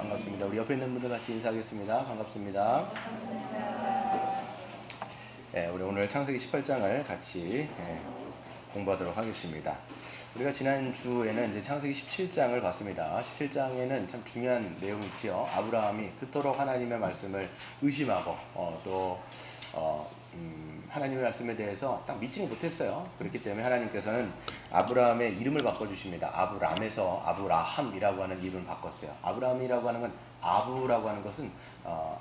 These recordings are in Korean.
반갑습니다. 우리 옆에 있는 분들 같이 인사하겠습니다. 반갑습니다. 우리 오늘 창세기 18장을 같이 공부하도록 하겠습니다. 우리가 지난주에는 이제 창세기 17장을 봤습니다. 17장에는 참 중요한 내용이 있죠. 아브라함이 그토록 하나님의 말씀을 의심하고 하나님의 말씀에 대해서 딱 믿지는 못했어요. 그렇기 때문에 하나님께서는 아브라함의 이름을 바꿔주십니다. 아브람에서 아브라함이라고 하는 이름을 바꿨어요. 아브라함이라고 하는 건 아부라고 하는 것은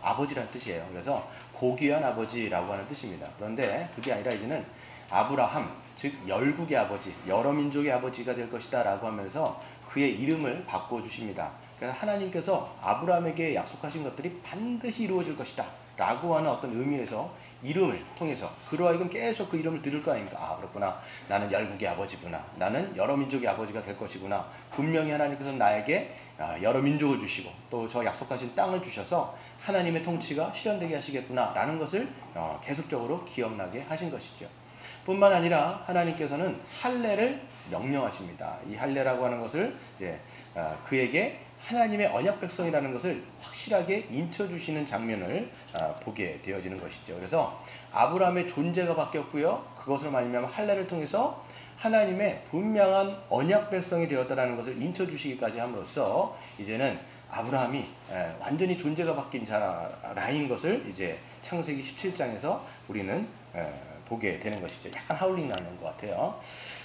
아버지라는 뜻이에요. 그래서 고귀한 아버지라고 하는 뜻입니다. 그런데 그게 아니라 이제는 아브라함, 즉 열국의 아버지, 여러 민족의 아버지가 될 것이다 라고 하면서 그의 이름을 바꿔주십니다. 그래서 하나님께서 아브라함에게 약속하신 것들이 반드시 이루어질 것이다 라고 하는 어떤 의미에서 이름을 통해서 그로 하여금 계속 그 이름을 들을 거 아닙니까? 아, 그렇구나. 나는 열국의 아버지구나. 나는 여러 민족의 아버지가 될 것이구나. 분명히 하나님께서 나에게 여러 민족을 주시고 또 저 약속하신 땅을 주셔서 하나님의 통치가 실현되게 하시겠구나 라는 것을 계속적으로 기억나게 하신 것이죠. 뿐만 아니라 하나님께서는 할례를 명령하십니다. 이 할례라고 하는 것을 이제 그에게 하나님의 언약 백성이라는 것을 확실하게 인쳐주시는 장면을 보게 되어지는 것이죠. 그래서 아브라함의 존재가 바뀌었고요. 그것으로 말미암아 할례를 통해서 하나님의 분명한 언약 백성이 되었다는 것을 인쳐주시기까지 함으로써 이제는 아브라함이 완전히 존재가 바뀐 자라인 것을 이제 창세기 17장에서 우리는 보게 되는 것이죠. 약간 하울링 나는 것 같아요.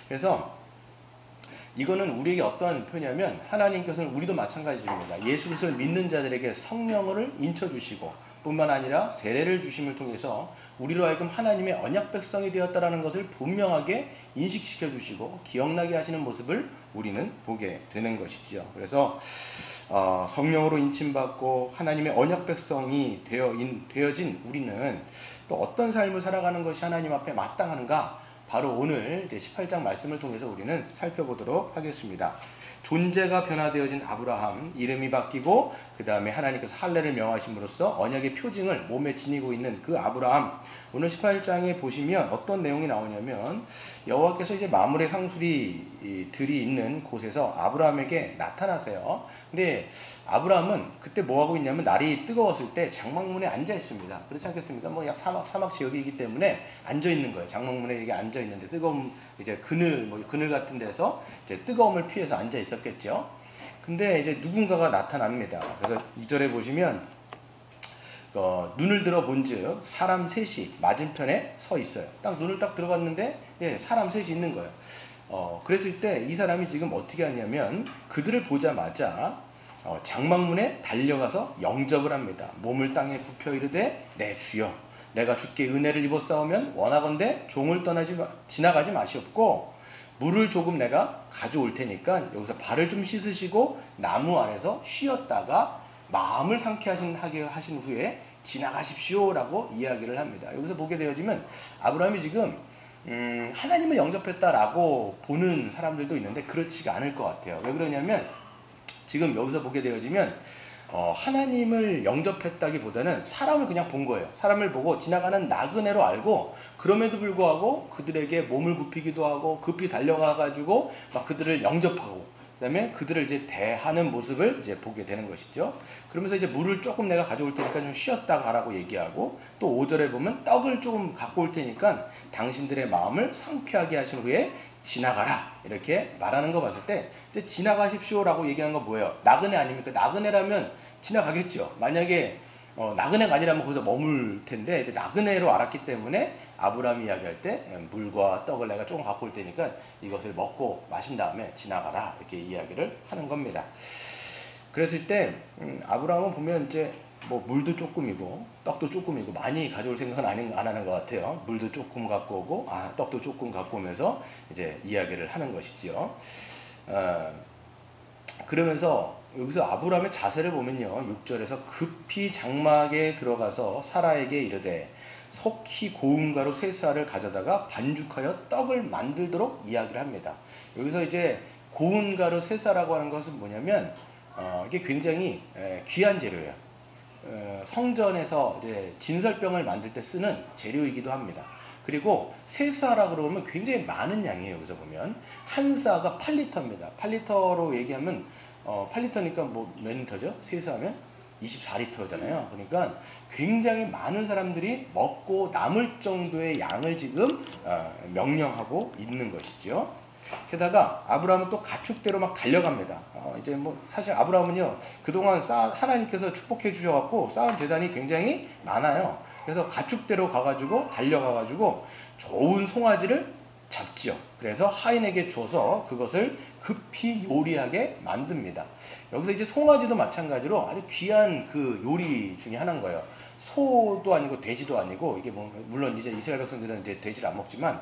그래서 이거는 우리에게 어떠한 표현이냐면 하나님께서는 우리도 마찬가지입니다. 예수 그리스도를 믿는 자들에게 성령을 인쳐주시고 뿐만 아니라 세례를 주심을 통해서 우리로 하여금 하나님의 언약 백성이 되었다는 것을 분명하게 인식시켜 주시고 기억나게 하시는 모습을 우리는 보게 되는 것이지요. 그래서 성령으로 인침받고 하나님의 언약 백성이 되어진 우리는 또 어떤 삶을 살아가는 것이 하나님 앞에 마땅한가? 바로 오늘 이제 18장 말씀을 통해서 우리는 살펴보도록 하겠습니다. 존재가 변화되어진 아브라함, 이름이 바뀌고 그 다음에 하나님께서 할례를 명하심으로써 언약의 표징을 몸에 지니고 있는 그 아브라함, 오늘 18장에 보시면 어떤 내용이 나오냐면 여호와께서 이제 마물의 상수리들이 있는 곳에서 아브라함에게 나타나세요. 근데 아브라함은 그때 뭐 하고 있냐면 날이 뜨거웠을 때 장막문에 앉아 있습니다. 그렇지 않겠습니까? 뭐 약 사막 지역이기 때문에 앉아 있는 거예요. 장막문에 이게 앉아 있는데 뜨거운 이제 그늘 같은 데서 이제 뜨거움을 피해서 앉아 있었겠죠. 근데 이제 누군가가 나타납니다. 그래서 2절에 보시면 눈을 들어 본즉 사람 셋이 맞은편에 서 있어요. 딱 눈을 딱 들어봤는데 사람 셋이 있는 거예요. 그랬을 때 이 사람이 지금 어떻게 하냐면 그들을 보자마자 장막문에 달려가서 영접을 합니다. 몸을 땅에 굽혀 이르되 내 주여 내가 주께 은혜를 입었사오면 원하건대 종을 지나가지 마시옵고 물을 조금 내가 가져올 테니까 여기서 발을 좀 씻으시고 나무 아래서 쉬었다가 마음을 상쾌하게 하신 후에 지나가십시오 라고 이야기를 합니다. 여기서 보게 되어지면 아브라함이 지금 하나님을 영접했다라고 보는 사람들도 있는데 그렇지가 않을 것 같아요. 왜 그러냐면 지금 여기서 보게 되어지면 하나님을 영접했다기보다는 사람을 그냥 본 거예요. 사람을 보고 지나가는 나그네로 알고 그럼에도 불구하고 그들에게 몸을 굽히기도 하고 급히 달려가가지고 막 그들을 영접하고 그 다음에 그들을 이제 대하는 모습을 이제 보게 되는 것이죠. 그러면서 이제 물을 조금 내가 가져올 테니까 좀 쉬었다 가라고 얘기하고 또 5절에 보면 떡을 조금 갖고 올 테니까 당신들의 마음을 상쾌하게 하신 후에 지나가라 이렇게 말하는 거 봤을 때 이제 지나가십시오라고 얘기하는 건 뭐예요? 나그네 아닙니까? 나그네라면 지나가겠죠. 만약에 나그네가 아니라면 거기서 머물 텐데 이제 나그네로 알았기 때문에 아브라함이 이야기할 때 물과 떡을 내가 조금 갖고 올 테니까 이것을 먹고 마신 다음에 지나가라 이렇게 이야기를 하는 겁니다. 그랬을 때 아브라함은 보면 이제 뭐 물도 조금이고 떡도 조금이고 많이 가져올 생각은 안 하는 것 같아요. 물도 조금 갖고 오고 떡도 조금 갖고 오면서 이제 이야기를 하는 것이지요. 그러면서 여기서 아브라함의 자세를 보면요. 6절에서 급히 장막에 들어가서 사라에게 이르되 속히 고운 가루 세 쌀을 가져다가 반죽하여 떡을 만들도록 이야기를 합니다. 여기서 이제 고운 가루 세 쌀이라고 하는 것은 뭐냐면 이게 굉장히 귀한 재료예요. 성전에서 이제 진설병을 만들 때 쓰는 재료이기도 합니다. 그리고 세 쌀이라고 그러면 굉장히 많은 양이에요. 여기서 보면 한 쌀가 8리터입니다. 8리터로 얘기하면 8리터니까 뭐 몇 리터죠? 세수하면 24리터잖아요. 그러니까 굉장히 많은 사람들이 먹고 남을 정도의 양을 지금 명령하고 있는 것이죠. 게다가 아브라함은 또 가축대로 막 달려갑니다. 이제 뭐 사실 아브라함은요 그동안 하나님께서 축복해 주셔갖고 쌓은 재산이 굉장히 많아요. 그래서 가축대로 가가지고 달려가가지고 좋은 송아지를 잡지요. 그래서 하인에게 주어서 그것을 급히 요리하게 만듭니다. 여기서 이제 송아지도 마찬가지로 아주 귀한 그 요리 중에 하나인 거예요. 소도 아니고 돼지도 아니고 이게 뭐 물론 이제 이스라엘 백성들은 이제 돼지를 안 먹지만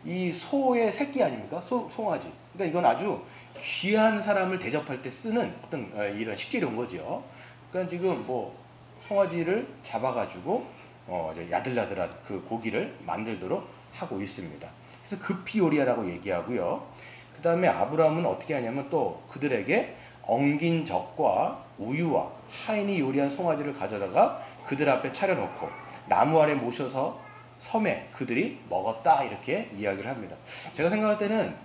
이 소의 새끼 아닙니까? 송아지. 그러니까 이건 아주 귀한 사람을 대접할 때 쓰는 어떤 이런 식재료인 거죠. 그러니까 지금 뭐 송아지를 잡아가지고 이제 야들야들한 그 고기를 만들도록 하고 있습니다. 그래서 급히 요리하라고 얘기하고요. 그 다음에 아브라함은 어떻게 하냐면 또 그들에게 엉긴 젖과 우유와 하인이 요리한 송아지를 가져다가 그들 앞에 차려놓고 나무 아래 모셔서 섬에 그들이 먹었다 이렇게 이야기를 합니다. 제가 생각할 때는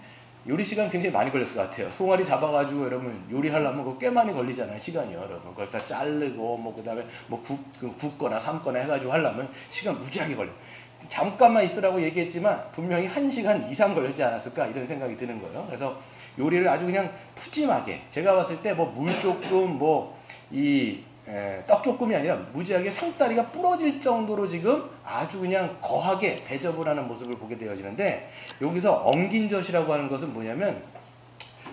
요리 시간 굉장히 많이 걸렸을 것 같아요. 송아리 잡아가지고 여러분 요리하려면 그거 꽤 많이 걸리잖아요. 시간이요. 여러분 그걸 다 자르고 뭐 그다음에 뭐 굽거나 삶거나 해가지고 하려면 시간 무지하게 걸려요. 잠깐만 있으라고 얘기했지만 분명히 1시간 이상 걸렸지 않았을까 이런 생각이 드는 거예요. 그래서 요리를 아주 그냥 푸짐하게 제가 봤을 때 뭐 물 조금 뭐 이 떡 조금이 아니라 무지하게 상다리가 부러질 정도로 지금 아주 그냥 거하게 대접을 하는 모습을 보게 되어지는데 여기서 엉긴 젖이라고 하는 것은 뭐냐면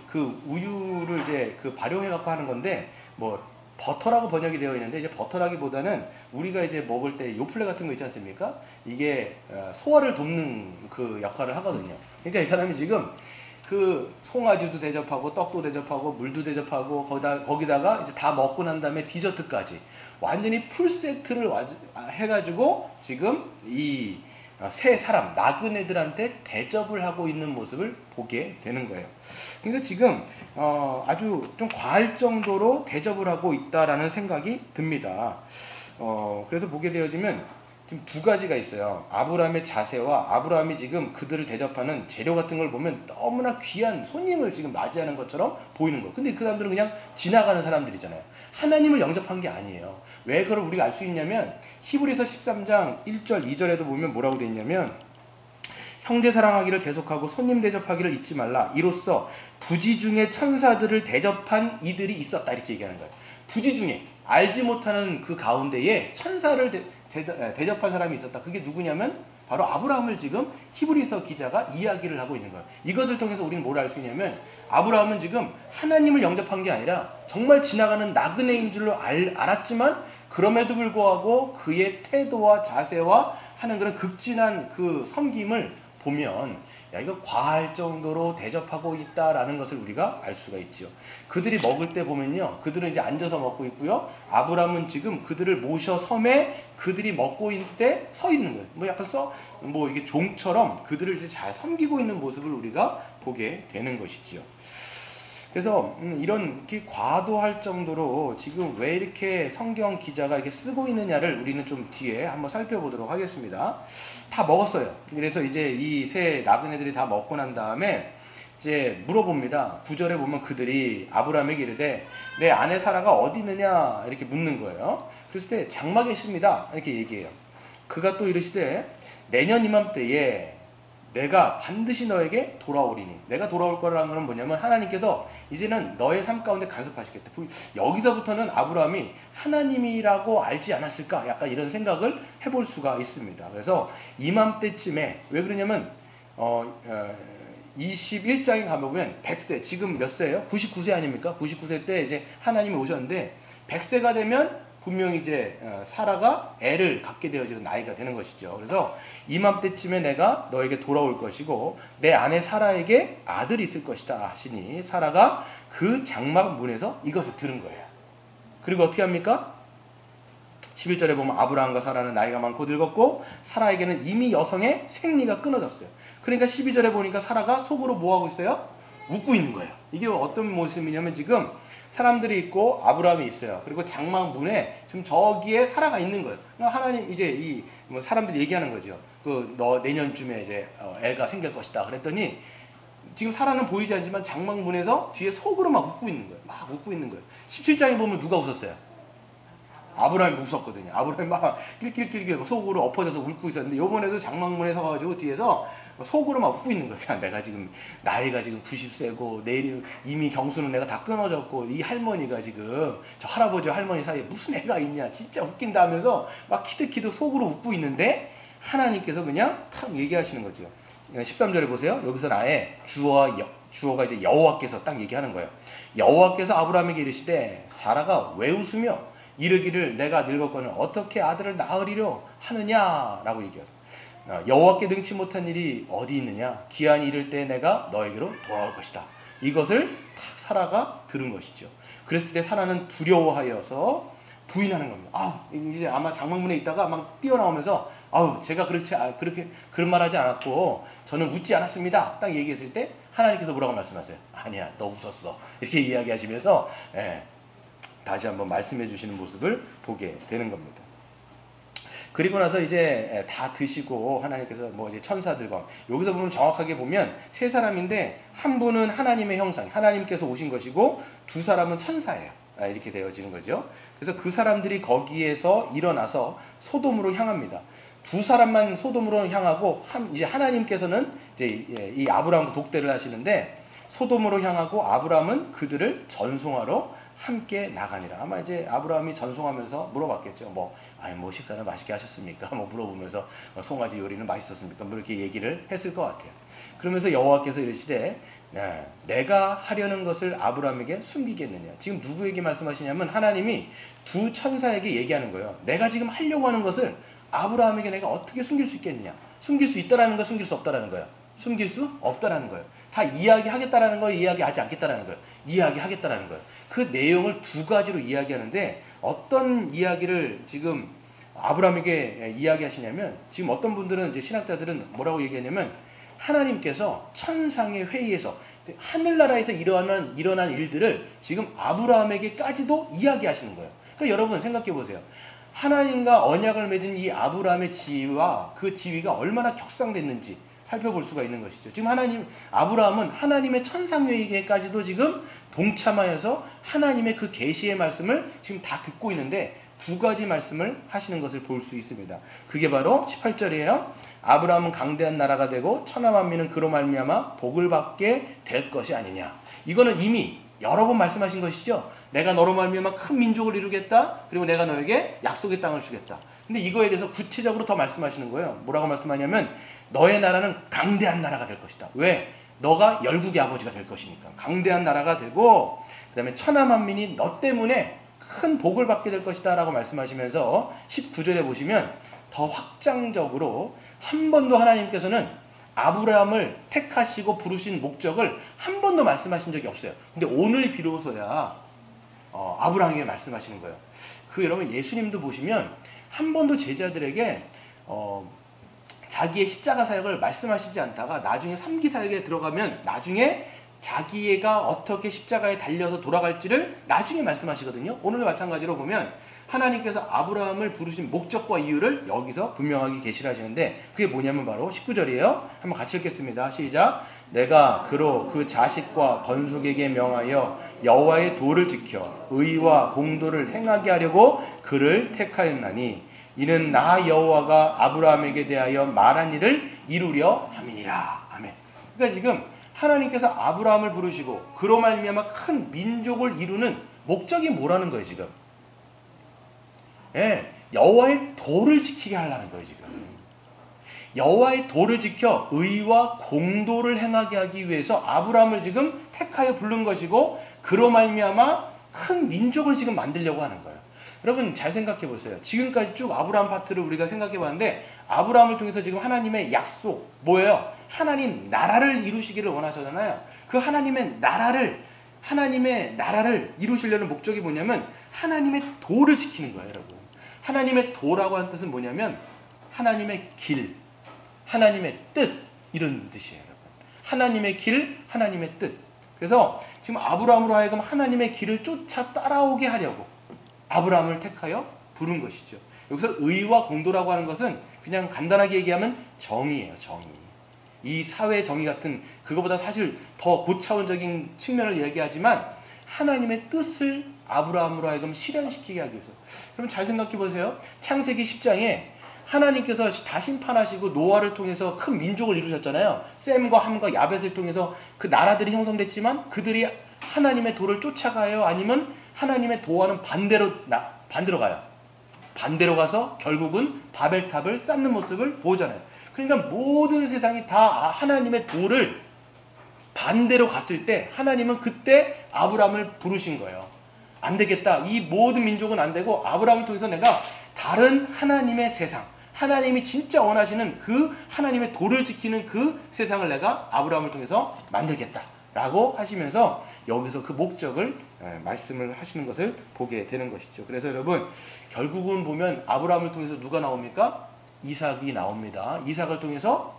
그 우유를 이제 그 발효해 갖고 하는 건데 뭐 버터라고 번역이 되어 있는데 이제 버터라기보다는 우리가 이제 먹을 때 요플레 같은 거 있지 않습니까? 이게 소화를 돕는 그 역할을 하거든요. 그러니까 이 사람이 지금 그 송아지도 대접하고 떡도 대접하고 물도 대접하고 거기다가 이제 다 먹고 난 다음에 디저트까지 완전히 풀 세트를 해가지고 지금 이 세 사람 나그네들한테 대접을 하고 있는 모습을 보게 되는 거예요. 그러니까 지금 아주 좀 과할 정도로 대접을 하고 있다라는 생각이 듭니다. 그래서 보게 되어지면 지금 두 가지가 있어요. 아브라함의 자세와 아브라함이 지금 그들을 대접하는 재료 같은 걸 보면 너무나 귀한 손님을 지금 맞이하는 것처럼 보이는 거예요. 근데 그 사람들은 그냥 지나가는 사람들이잖아요. 하나님을 영접한 게 아니에요. 왜 그걸 우리가 알 수 있냐면 히브리서 13장 1절 2절에도 보면 뭐라고 되어 있냐면 형제 사랑하기를 계속하고 손님 대접하기를 잊지 말라. 이로써 부지 중에 천사들을 대접한 이들이 있었다. 이렇게 얘기하는 거예요. 부지 중에 알지 못하는 그 가운데에 천사를 대접한 사람이 있었다. 그게 누구냐면 바로 아브라함을 지금 히브리서 기자가 이야기를 하고 있는 거예요. 이것을 통해서 우리는 뭘 알 수 있냐면 아브라함은 지금 하나님을 영접한 게 아니라 정말 지나가는 나그네인 줄로 알았지만 그럼에도 불구하고 그의 태도와 자세와 하는 그런 극진한 그 섬김을 보면 야 이거 과할 정도로 대접하고 있다라는 것을 우리가 알 수가 있지요. 그들이 먹을 때 보면요, 그들은 이제 앉아서 먹고 있고요. 아브라함은 지금 그들을 모셔 섬에 그들이 먹고 있을 때 서 있는 거예요. 뭐 약간 뭐 이게 종처럼 그들을 이제 잘 섬기고 있는 모습을 우리가 보게 되는 것이지요. 그래서 이렇게 과도할 정도로 지금 왜 이렇게 성경 기자가 이렇게 쓰고 있느냐를 우리는 좀 뒤에 한번 살펴보도록 하겠습니다. 다 먹었어요. 그래서 이제 이 세 나그네들이 다 먹고 난 다음에 이제 물어봅니다. 9절에 보면 그들이 아브라함에게 이르되 내 아내 사라가 어디 있느냐 이렇게 묻는 거예요. 그랬을 때 장막에 있습니다 이렇게 얘기해요. 그가 또 이르시되 내년 이맘때에 내가 반드시 너에게 돌아오리니. 내가 돌아올 거라는 건 뭐냐면 하나님께서 이제는 너의 삶 가운데 간섭하시겠다. 여기서부터는 아브라함이 하나님이라고 알지 않았을까 약간 이런 생각을 해볼 수가 있습니다. 그래서 이맘때쯤에 왜 그러냐면 21장에 가보면 100세 지금 몇 세예요? 99세 아닙니까? 99세 때 이제 하나님이 오셨는데 100세가 되면 분명히 이제 사라가 애를 갖게 되어지는 나이가 되는 것이죠. 그래서 이맘때쯤에 내가 너에게 돌아올 것이고 내 아내 사라에게 아들이 있을 것이다 하시니 사라가 그 장막 문에서 이것을 들은 거예요. 그리고 어떻게 합니까? 11절에 보면 아브라함과 사라는 나이가 많고 늙었고 사라에게는 이미 여성의 생리가 끊어졌어요. 그러니까 12절에 보니까 사라가 속으로 뭐하고 있어요? 웃고 있는 거예요. 이게 어떤 모습이냐면 지금 사람들이 있고 아브라함이 있어요. 그리고 장막 문에 지금 저기에 사라가 있는 거예요. 하나님 이제 이 뭐 사람들이 얘기하는 거죠. 그 너 내년쯤에 이제 애가 생길 것이다. 그랬더니 지금 사라는 보이지 않지만 장막문에서 뒤에 속으로 막 웃고 있는 거예요. 막 웃고 있는 거예요. 17장에 보면 누가 웃었어요? 아브라함이 웃었거든요. 아브라함이 막 낄낄낄낄 속으로 엎어져서 웃고 있었는데 요번에도 장막문에 서가지고 뒤에서 속으로 막 웃고 있는 거예요. 내가 지금 나이가 지금 90세고 내일 이미 경수는 내가 다 끊어졌고 이 할머니가 지금 저 할아버지와 할머니 사이에 무슨 애가 있냐 진짜 웃긴다 하면서 막 키득키득 속으로 웃고 있는데 하나님께서 그냥 탁 얘기하시는 거죠. 13절에 보세요. 여기서 나의 주어가 이제 여호와께서 딱 얘기하는 거예요. 여호와께서 아브라함에게 이르시되 사라가 왜 웃으며 이르기를 내가 늙었거늘 어떻게 아들을 낳으리려 하느냐라고 얘기하죠. 여호와께 능치 못한 일이 어디 있느냐? 기한이 이를 때 내가 너에게로 돌아올 것이다. 이것을 탁 사라가 들은 것이죠. 그랬을 때 사라는 두려워하여서 부인하는 겁니다. 이제 아마 장막문에 있다가 막 뛰어나오면서 제가 그렇게 그런 말 하지 않았고 저는 웃지 않았습니다. 딱 얘기했을 때 하나님께서 뭐라고 말씀하세요? 아니야, 너 웃었어. 이렇게 이야기하시면서 다시 한번 말씀해 주시는 모습을 보게 되는 겁니다. 그리고 나서 이제 다 드시고 하나님께서 뭐 이제 천사들과 여기서 보면 정확하게 보면 세 사람인데 한 분은 하나님의 형상, 하나님께서 오신 것이고 두 사람은 천사예요. 이렇게 되어지는 거죠. 그래서 그 사람들이 거기에서 일어나서 소돔으로 향합니다. 두 사람만 소돔으로 향하고 이제 하나님께서는 이제 이 아브라함과 독대를 하시는데 소돔으로 향하고 아브라함은 그들을 전송하러 함께 나가니라. 아마 이제 아브라함이 전송하면서 물어봤겠죠. 뭐 식사는 맛있게 하셨습니까? 뭐 물어보면서 송아지 요리는 맛있었습니까? 뭐 이렇게 얘기를 했을 것 같아요. 그러면서 여호와께서 이르시되 내가 하려는 것을 아브라함에게 숨기겠느냐. 지금 누구에게 말씀하시냐면 하나님이 두 천사에게 얘기하는 거예요. 내가 지금 하려고 하는 것을 아브라함에게 내가 어떻게 숨길 수 있겠느냐. 숨길 수 있다라는 거, 숨길 수 없다라는 거예요. 숨길 수 없다라는 거예요. 다 이야기하겠다라는 거예요, 이야기하지 않겠다라는 거예요. 이야기하겠다라는 거예요. 그 내용을 두 가지로 이야기하는데 어떤 이야기를 지금 아브라함에게 이야기하시냐면 지금 어떤 분들은 이제 신학자들은 뭐라고 얘기하냐면 하나님께서 천상의 회의에서 하늘나라에서 일어난 일들을 지금 아브라함에게까지도 이야기하시는 거예요. 그러니까 여러분 생각해 보세요. 하나님과 언약을 맺은 이 아브라함의 지위와 그 지위가 얼마나 격상됐는지 살펴볼 수가 있는 것이죠. 지금 아브라함은 하나님의 천상회의에까지도 지금 동참하여서 하나님의 그 계시의 말씀을 지금 다 듣고 있는데 두 가지 말씀을 하시는 것을 볼 수 있습니다. 그게 바로 18절이에요. 아브라함은 강대한 나라가 되고 천하 만민은 그로 말미암아 복을 받게 될 것이 아니냐. 이거는 이미 여러 번 말씀하신 것이죠. 내가 너로 말미암아 큰 민족을 이루겠다. 그리고 내가 너에게 약속의 땅을 주겠다. 근데 이거에 대해서 구체적으로 더 말씀하시는 거예요. 뭐라고 말씀하냐면 너의 나라는 강대한 나라가 될 것이다. 왜? 너가 열국의 아버지가 될 것이니까. 강대한 나라가 되고 그 다음에 천하 만민이 너 때문에 큰 복을 받게 될 것이다 라고 말씀하시면서 19절에 보시면 더 확장적으로 한 번도 하나님께서는 아브라함을 택하시고 부르신 목적을 한 번도 말씀하신 적이 없어요. 근데 오늘 비로소야 아브라함에게 말씀하시는 거예요. 여러분 예수님도 보시면 한 번도 제자들에게 자기의 십자가 사역을 말씀하시지 않다가 나중에 3기 사역에 들어가면 나중에 자기가 어떻게 십자가에 달려서 돌아갈지를 나중에 말씀하시거든요. 오늘 마찬가지로 보면 하나님께서 아브라함을 부르신 목적과 이유를 여기서 분명하게 계시를 하시는데 그게 뭐냐면 바로 19절이에요. 한번 같이 읽겠습니다. 시작. 내가 그로 그 자식과 건속에게 명하여 여호와의 도를 지켜 의와 공도를 행하게 하려고 그를 택하였나니 이는 나 여호와가 아브라함에게 대하여 말한 일을 이루려 함이니라. 아멘. 그러니까 지금 하나님께서 아브라함을 부르시고 그로 말미암아 큰 민족을 이루는 목적이 뭐라는 거예요 지금. 여호와의 도를 지키게 하려는 거예요 지금. 여호와의 도를 지켜 의와 공도를 행하게 하기 위해서 아브라함을 지금 택하여 부른 것이고 그로 말미암아 큰 민족을 지금 만들려고 하는 거예요. 여러분 잘 생각해 보세요. 지금까지 쭉 아브라함 파트를 우리가 생각해 봤는데 아브라함을 통해서 지금 하나님의 약속 뭐예요? 하나님 나라를 이루시기를 원하셨잖아요. 그 하나님의 나라를 이루시려는 목적이 뭐냐면 하나님의 도를 지키는 거예요 여러분. 하나님의 도라고 하는 뜻은 뭐냐면 하나님의 길, 하나님의 뜻 이런 뜻이에요 여러분. 하나님의 길, 하나님의 뜻. 그래서 지금 아브라함으로 하여금 하나님의 길을 쫓아 따라오게 하려고 아브라함을 택하여 부른 것이죠. 여기서 의와 공도라고 하는 것은 그냥 간단하게 얘기하면 정의예요. 정의. 이 사회 정의 같은 그거보다 사실 더 고차원적인 측면을 얘기하지만 하나님의 뜻을 아브라함으로 하여금 실현시키게 하기 위해서. 그럼 잘 생각해 보세요. 창세기 10장에 하나님께서 다 심판하시고 노아를 통해서 큰 민족을 이루셨잖아요. 셈과 함과 야벳을 통해서 그 나라들이 형성됐지만 그들이 하나님의 도를 쫓아가요? 아니면 하나님의 도와는 반대로 가요? 반대로 가서 결국은 바벨탑을 쌓는 모습을 보잖아요. 그러니까 모든 세상이 다 하나님의 도를 반대로 갔을 때 하나님은 그때 아브라함을 부르신 거예요. 안 되겠다. 이 모든 민족은 안 되고 아브라함을 통해서 내가 다른 하나님의 세상, 하나님이 진짜 원하시는 그 하나님의 도를 지키는 그 세상을 내가 아브라함을 통해서 만들겠다 라고 하시면서 여기서 그 목적을 말씀을 하시는 것을 보게 되는 것이죠. 그래서 여러분 결국은 보면 아브라함을 통해서 누가 나옵니까? 이삭이 나옵니다. 이삭을 통해서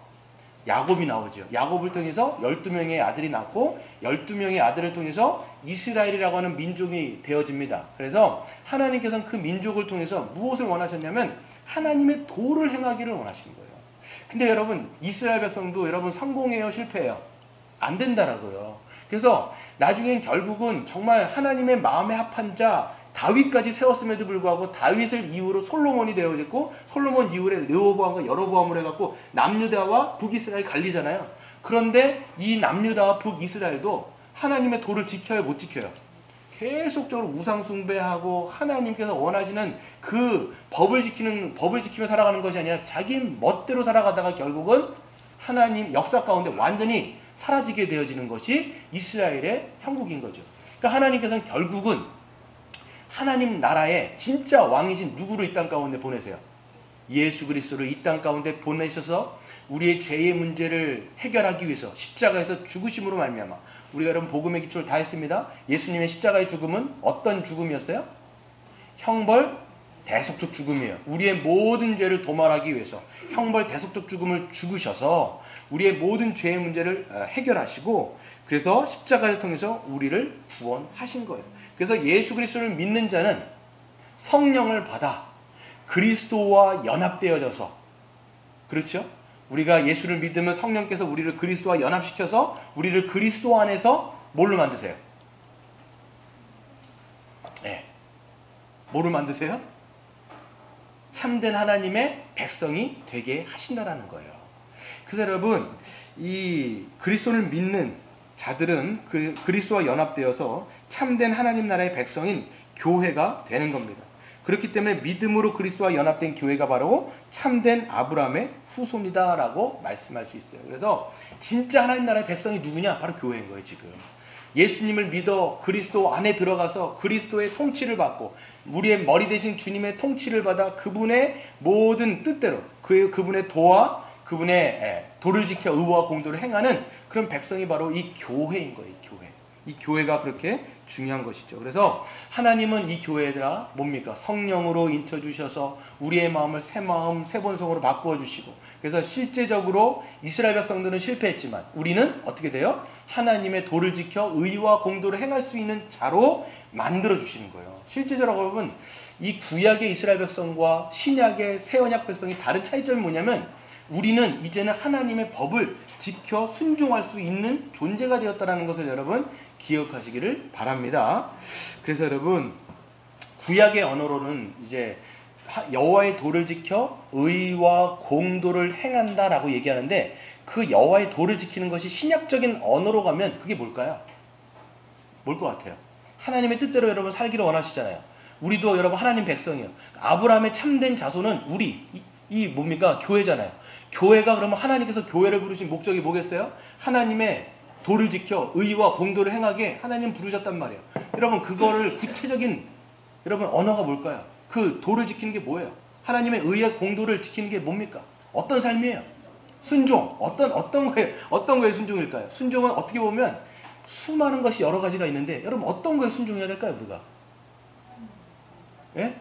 야곱이 나오죠. 야곱을 통해서 12명의 아들이 낳고 12명의 아들을 통해서 이스라엘이라고 하는 민족이 되어집니다. 그래서 하나님께서는 그 민족을 통해서 무엇을 원하셨냐면 하나님의 도를 행하기를 원하신 거예요. 근데 여러분 이스라엘 백성도 여러분 성공해요? 실패해요? 안 된다라고요. 그래서 나중엔 결국은 정말 하나님의 마음에 합한 자 다윗까지 세웠음에도 불구하고 다윗을 이후로 솔로몬이 되어졌고 솔로몬 이후에 르호보암과 여로보암을 해갖고 남유다와 북이스라엘이 갈리잖아요. 그런데 이 남유다와 북이스라엘도 하나님의 도를 지켜요? 못 지켜요? 계속적으로 우상 숭배하고 하나님께서 원하시는 그 법을 지키며 살아가는 것이 아니라 자기 멋대로 살아가다가 결국은 하나님 역사 가운데 완전히 사라지게 되어지는 것이 이스라엘의 형국인 거죠. 그러니까 하나님께서는 결국은 하나님 나라의 진짜 왕이신 누구를 이 땅 가운데 보내세요? 예수 그리스도를 이 땅 가운데 보내셔서 우리의 죄의 문제를 해결하기 위해서 십자가에서 죽으심으로 말미암아 우리가 여러분 복음의 기초를 다 했습니다. 예수님의 십자가의 죽음은 어떤 죽음이었어요? 형벌 대속적 죽음이에요. 우리의 모든 죄를 도말하기 위해서 형벌 대속적 죽음을 죽으셔서 우리의 모든 죄의 문제를 해결하시고 그래서 십자가를 통해서 우리를 구원하신 거예요. 그래서 예수 그리스도를 믿는 자는 성령을 받아 그리스도와 연합되어져서, 그렇죠? 우리가 예수를 믿으면 성령께서 우리를 그리스도와 연합시켜서 우리를 그리스도 안에서 뭘로 만드세요? 네. 뭐를 만드세요? 참된 하나님의 백성이 되게 하신다라는 거예요. 그래서 여러분 이 그리스도를 믿는 자들은 그리스도와 연합되어서 참된 하나님 나라의 백성인 교회가 되는 겁니다. 그렇기 때문에 믿음으로 그리스도와 연합된 교회가 바로 참된 아브라함의 후손이다 라고 말씀할 수 있어요. 그래서 진짜 하나님 나라의 백성이 누구냐? 바로 교회인 거예요. 지금 예수님을 믿어 그리스도 안에 들어가서 그리스도의 통치를 받고 우리의 머리 대신 주님의 통치를 받아 그분의 모든 뜻대로 그분의 도와 그분의 도를 지켜 의와 공도를 행하는 그런 백성이 바로 이 교회인 거예요. 이 교회가 그렇게 중요한 것이죠. 그래서 하나님은 이 교회가 뭡니까? 성령으로 인쳐주셔서 우리의 마음을 새 마음, 새 본성으로 바꾸어 주시고 그래서 실제적으로 이스라엘 백성들은 실패했지만 우리는 어떻게 돼요? 하나님의 도를 지켜 의와 공도를 행할 수 있는 자로 만들어 주시는 거예요. 실제적으로 여러분 이 구약의 이스라엘 백성과 신약의 새 언약 백성이 다른 차이점이 뭐냐면 우리는 이제는 하나님의 법을 지켜 순종할 수 있는 존재가 되었다는 것을 여러분 기억하시기를 바랍니다. 그래서 여러분 구약의 언어로는 이제 여호와의 도를 지켜 의와 공도를 행한다라고 얘기하는데 그 여호와의 도를 지키는 것이 신약적인 언어로 가면 그게 뭘까요? 뭘 것 같아요? 하나님의 뜻대로 여러분 살기를 원하시잖아요. 우리도 여러분 하나님 백성이에요. 아브라함의 참된 자손은 우리 이 뭡니까? 교회잖아요. 교회가 그러면 하나님께서 교회를 부르신 목적이 뭐겠어요? 하나님의 도를 지켜 의와 공도를 행하게 하나님 부르셨단 말이에요. 여러분 그거를 구체적인 여러분 언어가 뭘까요? 그 도를 지키는 게 뭐예요? 하나님의 의와 공도를 지키는 게 뭡니까? 어떤 삶이에요? 순종. 어떤 거에 순종일까요? 순종은 어떻게 보면 수많은 것이 여러 가지가 있는데 여러분 어떤 거에 순종해야 될까요? 우리가? 예?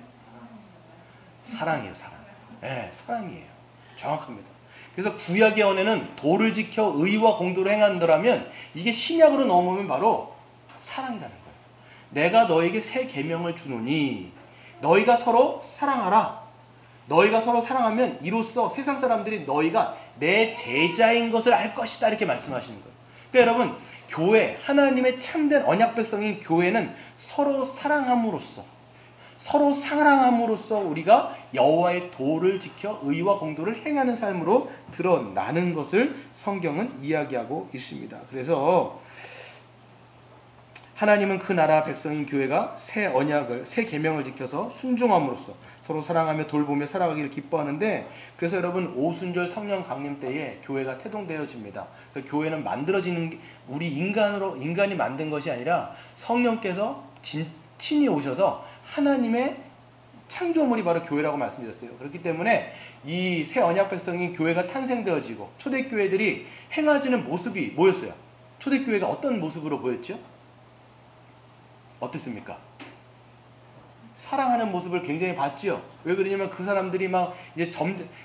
사랑이에요. 사랑. 예, 사랑이에요. 정확합니다. 그래서 구약의 언어는 도를 지켜 의와 공도를 행한다라면 이게 신약으로 넘어오면 바로 사랑이라는 거예요. 내가 너에게 새 계명을 주노니 너희가 서로 사랑하라. 너희가 서로 사랑하면 이로써 세상 사람들이 너희가 내 제자인 것을 알 것이다 이렇게 말씀하시는 거예요. 그러니까 여러분 교회, 하나님의 참된 언약 백성인 교회는 서로 사랑함으로써 우리가 여호와의 도를 지켜 의와 공도를 행하는 삶으로 드러나는 것을 성경은 이야기하고 있습니다. 그래서 하나님은 그 나라 백성인 교회가 새 언약을, 새 계명을 지켜서 순종함으로써 서로 사랑하며 돌보며 살아가기를 기뻐하는데, 그래서 여러분 오순절 성령 강림 때에 교회가 태동되어집니다. 그래서 교회는 만들어지는 게 우리 인간이 만든 것이 아니라 성령께서 친히 오셔서 하나님의 창조물이 바로 교회라고 말씀드렸어요. 그렇기 때문에 이 새 언약 백성인 교회가 탄생되어지고 초대교회들이 행하지는 모습이 뭐였어요? 초대교회가 어떤 모습으로 보였죠? 어땠습니까? 사랑하는 모습을 굉장히 봤죠. 왜 그러냐면 그 사람들이 막 이제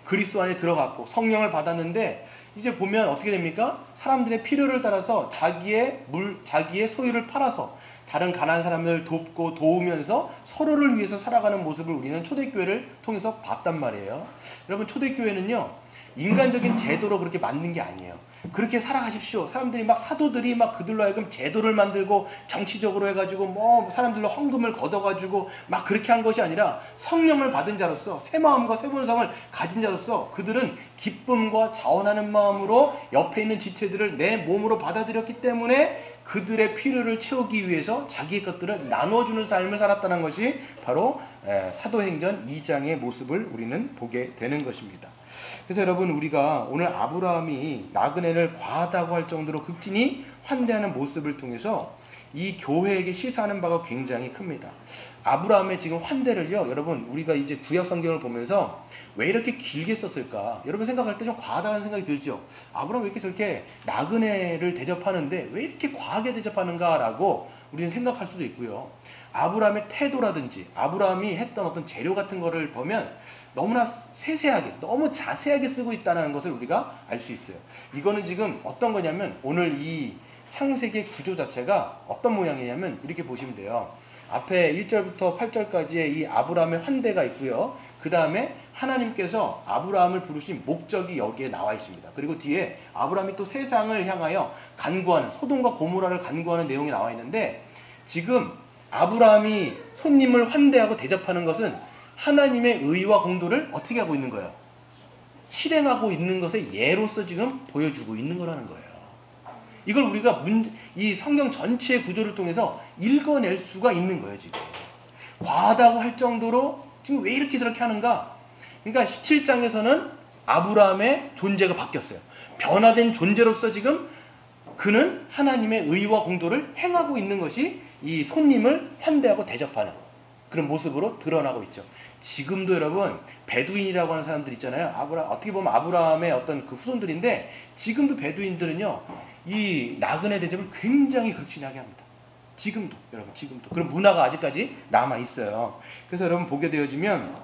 그리스도 안에 들어갔고 성령을 받았는데, 이제 보면 어떻게 됩니까? 사람들의 필요를 따라서 자기의 소유를 팔아서 다른 가난한 사람들을 돕고 도우면서 서로를 위해서 살아가는 모습을 우리는 초대교회를 통해서 봤단 말이에요. 여러분 초대교회는요, 인간적인 제도로 그렇게 만든 게 아니에요. 그렇게 살아가십시오. 사람들이 막 사도들이 막 그들로 하여금 제도를 만들고 정치적으로 해가지고 뭐 사람들로 헌금을 걷어가지고 막 그렇게 한 것이 아니라 성령을 받은 자로서 새 마음과 새 본성을 가진 자로서 그들은 기쁨과 자원하는 마음으로 옆에 있는 지체들을 내 몸으로 받아들였기 때문에 그들의 필요를 채우기 위해서 자기의 것들을 나눠주는 삶을 살았다는 것이 바로 사도행전 2장의 모습을 우리는 보게 되는 것입니다. 그래서 여러분 우리가 오늘 아브라함이 나그네를 과하다고 할 정도로 극진히 환대하는 모습을 통해서 이 교회에게 시사하는 바가 굉장히 큽니다. 아브라함의 지금 환대를요, 여러분 우리가 이제 구약 성경을 보면서 왜 이렇게 길게 썼을까? 여러분 생각할 때 좀 과하다는 생각이 들죠. 아브라함 왜 이렇게 저렇게 나그네를 대접하는데 왜 이렇게 과하게 대접하는가라고 우리는 생각할 수도 있고요. 아브라함의 태도라든지 아브라함이 했던 어떤 재료 같은 거를 보면 너무나 세세하게, 너무 자세하게 쓰고 있다는 것을 우리가 알 수 있어요. 이거는 지금 어떤 거냐면 오늘 이 창세기의 구조 자체가 어떤 모양이냐면 이렇게 보시면 돼요. 앞에 1절부터 8절까지의 이 아브라함의 환대가 있고요. 그 다음에 하나님께서 아브라함을 부르신 목적이 여기에 나와 있습니다. 그리고 뒤에 아브라함이 또 세상을 향하여 간구하는, 소돔과 고모라를 간구하는 내용이 나와 있는데, 지금 아브라함이 손님을 환대하고 대접하는 것은 하나님의 의와 공도를 어떻게 하고 있는 거예요? 실행하고 있는 것의 예로서 지금 보여주고 있는 거라는 거예요. 이걸 우리가 이 성경 전체의 구조를 통해서 읽어낼 수가 있는 거예요. 지금 과하다고 할 정도로 지금 왜 이렇게 저렇게 하는가? 그러니까 17장에서는 아브라함의 존재가 바뀌었어요. 변화된 존재로서 지금 그는 하나님의 의와 공도를 행하고 있는 것이 이 손님을 환대하고 대접하는 그런 모습으로 드러나고 있죠. 지금도 여러분 베두인이라고 하는 사람들 있잖아요. 어떻게 보면 아브라함의 어떤 그 후손들인데, 지금도 베두인들은요 이 나그네 대접을 굉장히 극진하게 합니다. 지금도 여러분, 지금도 그런 문화가 아직까지 남아 있어요. 그래서 여러분 보게 되어지면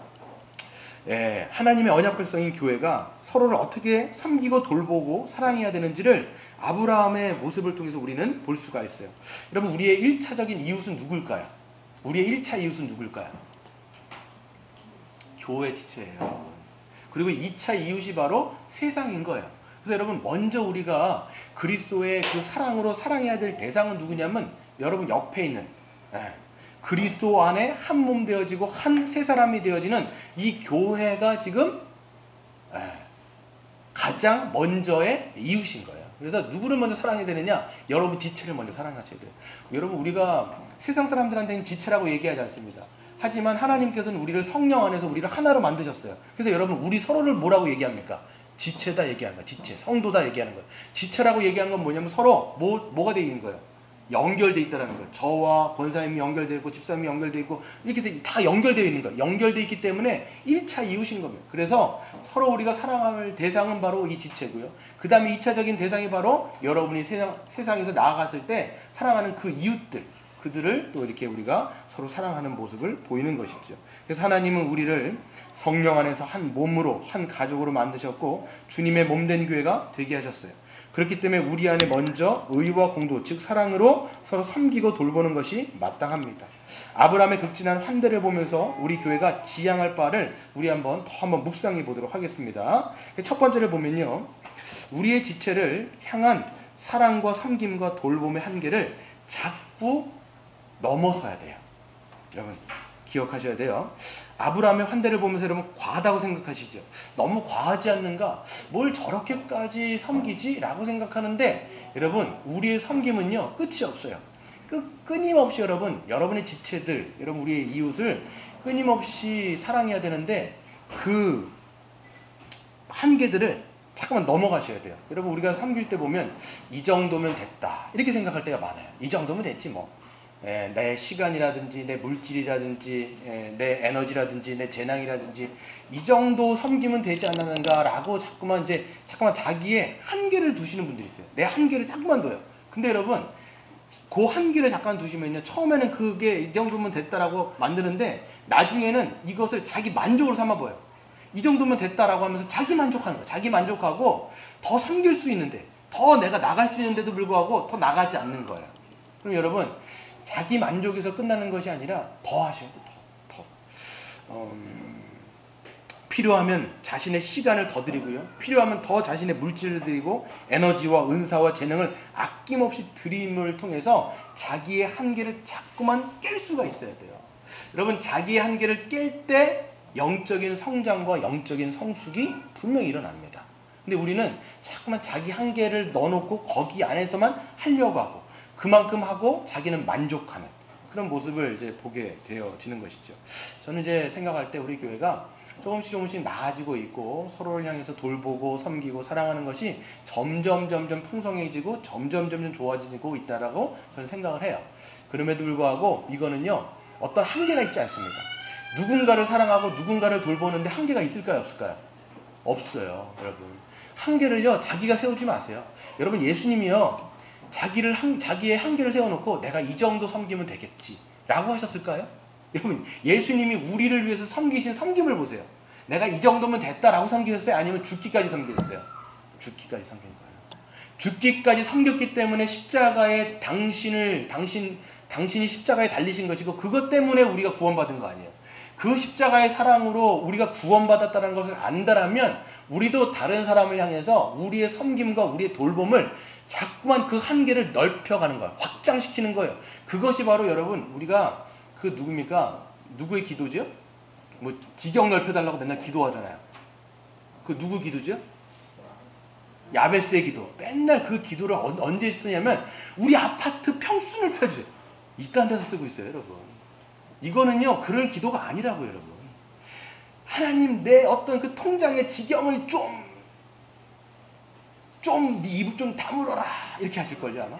하나님의 언약 백성인 교회가 서로를 어떻게 섬기고 돌보고 사랑해야 되는지를 아브라함의 모습을 통해서 우리는 볼 수가 있어요. 여러분 우리의 1차적인 이웃은 누굴까요? 우리의 1차 이웃은 누굴까요? 교회 지체예요. 그리고 2차 이웃이 바로 세상인 거예요. 그래서 여러분 먼저 우리가 그리스도의 그 사랑으로 사랑해야 될 대상은 누구냐면 여러분 옆에 있는 그리스도 안에 한 몸 되어지고 한 세 사람이 되어지는 이 교회가 지금 가장 먼저의 이웃인 거예요. 그래서 누구를 먼저 사랑해야 되느냐? 여러분 지체를 먼저 사랑하셔야 돼요. 여러분 우리가 세상 사람들한테는 지체라고 얘기하지 않습니다. 하지만 하나님께서는 우리를 성령 안에서 우리를 하나로 만드셨어요. 그래서 여러분 우리 서로를 뭐라고 얘기합니까? 지체다 얘기하는 거예요. 지체, 성도다 얘기하는 거예요. 지체라고 얘기한 건 뭐냐면 서로 뭐가 되어 있는 거예요? 연결되어 있다는 거예요. 저와 권사님이 연결되어 있고 집사님이 연결되어 있고 이렇게 다 연결되어 있는 거예요. 연결되어 있기 때문에 1차 이웃인 겁니다. 그래서 서로 우리가 사랑할 대상은 바로 이 지체고요. 그 다음에 2차적인 대상이 바로 여러분이 세상에서 나아갔을 때 사랑하는 그 이웃들, 그들을 또 이렇게 우리가 서로 사랑하는 모습을 보이는 것이죠. 그래서 하나님은 우리를 성령 안에서 한 몸으로 한 가족으로 만드셨고 주님의 몸된 교회가 되게 하셨어요. 그렇기 때문에 우리 안에 먼저 의와 공도, 즉 사랑으로 서로 섬기고 돌보는 것이 마땅합니다. 아브라함의 극진한 환대를 보면서 우리 교회가 지향할 바를 우리 한번 묵상해 보도록 하겠습니다. 첫 번째를 보면요, 우리의 지체를 향한 사랑과 섬김과 돌봄의 한계를 자꾸 넘어서야 돼요. 여러분 기억하셔야 돼요. 아브라함의 환대를 보면서 여러분 과하다고 생각하시죠? 너무 과하지 않는가? 뭘 저렇게까지 섬기지? 라고 생각하는데, 여러분 우리의 섬김은요 끝이 없어요. 끊임없이 여러분의 지체들, 여러분 우리의 이웃을 끊임없이 사랑해야 되는데, 그 한계들을 잠깐만 넘어가셔야 돼요. 여러분 우리가 섬길 때 보면 이 정도면 됐다 이렇게 생각할 때가 많아요. 이 정도면 됐지 뭐. 내 시간이라든지 내 물질이라든지 내 에너지라든지 내 재능이라든지 이 정도 섬기면 되지 않았는가 라고 자꾸만 자기의 한계를 두시는 분들이 있어요. 내 한계를 자꾸만 둬요. 근데 여러분 그 한계를 잠깐 두시면요, 처음에는 그게 이 정도면 됐다라고 만드는데 나중에는 이것을 자기 만족으로 삼아봐요. 이 정도면 됐다라고 하면서 자기 만족하는 거예요. 자기 만족하고 더 섬길 수 있는데, 더 내가 나갈 수 있는데도 불구하고 더 나가지 않는 거예요. 그럼 여러분 자기 만족에서 끝나는 것이 아니라 더 하셔야 돼요. 더. 필요하면 자신의 시간을 더 드리고요, 필요하면 더 자신의 물질을 드리고 에너지와 은사와 재능을 아낌없이 드림을 통해서 자기의 한계를 자꾸만 깰 수가 있어야 돼요. 여러분 자기의 한계를 깰 때 영적인 성장과 영적인 성숙이 분명히 일어납니다. 근데 우리는 자꾸만 자기 한계를 넣어놓고 거기 안에서만 하려고 하고 그만큼 하고 자기는 만족하는 그런 모습을 이제 보게 되어지는 것이죠. 저는 이제 생각할 때 우리 교회가 조금씩 나아지고 있고 서로를 향해서 돌보고 섬기고 사랑하는 것이 점점 풍성해지고 점점 좋아지고 있다라고 저는 생각을 해요. 그럼에도 불구하고 이거는요 어떤 한계가 있지 않습니다. 누군가를 사랑하고 누군가를 돌보는데 한계가 있을까요, 없을까요? 없어요. 여러분 한계를요 자기가 세우지 마세요. 여러분 예수님이요 자기의 한계를 세워놓고 내가 이 정도 섬기면 되겠지 라고 하셨을까요? 여러분 예수님이 우리를 위해서 섬기신 섬김을 보세요. 내가 이 정도면 됐다라고 섬기셨어요? 아니면 죽기까지 섬기셨어요? 죽기까지 섬긴 거예요. 죽기까지 섬겼기 때문에 십자가에 당신이 십자가에 달리신 것이고 그것 때문에 우리가 구원받은 거 아니에요. 그 십자가의 사랑으로 우리가 구원받았다는 것을 안다라면 우리도 다른 사람을 향해서 우리의 섬김과 우리의 돌봄을 자꾸만 그 한계를 넓혀가는 거예요. 확장시키는 거예요. 그것이 바로 여러분 우리가 그 누굽니까? 누구의 기도죠? 뭐 지경 넓혀달라고 맨날 기도하잖아요. 그 누구 기도죠? 야베스의 기도. 맨날 그 기도를 언제 쓰냐면 우리 아파트 평수 넓혀줘요. 이딴 데서 쓰고 있어요, 여러분. 이거는요 그럴 기도가 아니라고요, 여러분. 하나님 내 어떤 그 통장의 지경을 네 입을 좀 다물어라 이렇게 하실걸요 아마.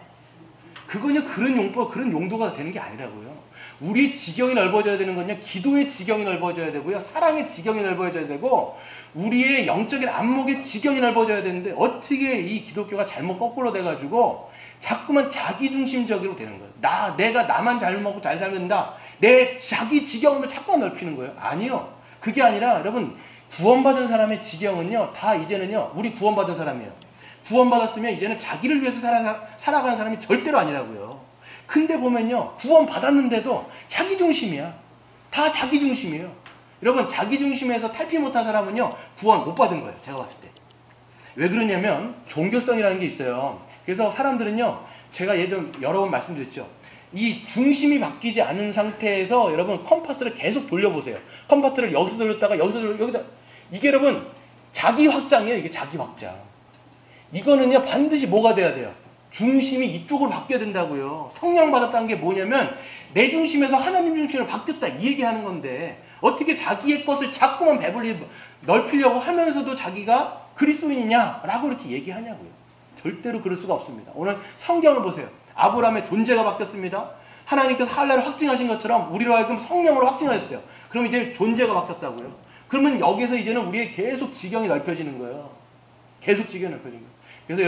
그건요 그런 용도가 되는 게 아니라고요. 우리의 지경이 넓어져야 되는 건요 기도의 지경이 넓어져야 되고요, 사랑의 지경이 넓어져야 되고 우리의 영적인 안목의 지경이 넓어져야 되는데 어떻게 이 기독교가 잘못 거꾸로 돼가지고 자꾸만 자기중심적으로 되는 거예요. 내가 나만 잘 먹고 잘 살면 된다. 내 자기 지경을 자꾸만 넓히는 거예요. 아니요. 그게 아니라 여러분 구원받은 사람의 지경은요 다 이제는요 우리 구원받은 사람이에요. 구원받았으면 이제는 자기를 위해서 살아가는 사람이 절대로 아니라고요. 근데 보면요 구원받았는데도 자기중심이야. 다 자기중심이에요. 여러분 자기중심에서 탈피 못한 사람은요 구원 못 받은 거예요. 제가 봤을 때. 왜 그러냐면 종교성이라는 게 있어요. 그래서 사람들은요 제가 예전 여러 번 말씀드렸죠. 이 중심이 바뀌지 않은 상태에서 여러분 컴파스를 계속 돌려보세요. 컴파스를 여기서 돌렸다가 여기다. 이게 여러분 자기 확장이에요. 이게 자기 확장. 이거는요 반드시 뭐가 돼야 돼요? 중심이 이쪽으로 바뀌어야 된다고요. 성령 받았다는 게 뭐냐면 내 중심에서 하나님 중심으로 바뀌었다 이 얘기하는 건데 어떻게 자기의 것을 자꾸만 넓히려고 하면서도 자기가 그리스도인이냐 라고 이렇게 얘기하냐고요. 절대로 그럴 수가 없습니다. 오늘 성경을 보세요. 아브라함의 존재가 바뀌었습니다. 하나님께서 할례를 확증하신 것처럼 우리로 하여금 성령으로 확증하셨어요. 그럼 이제 존재가 바뀌었다고요. 그러면 여기서 이제는 우리의 계속 지경이 넓혀지는 거예요. 계속 지경이 넓혀지는 거예요. 그래서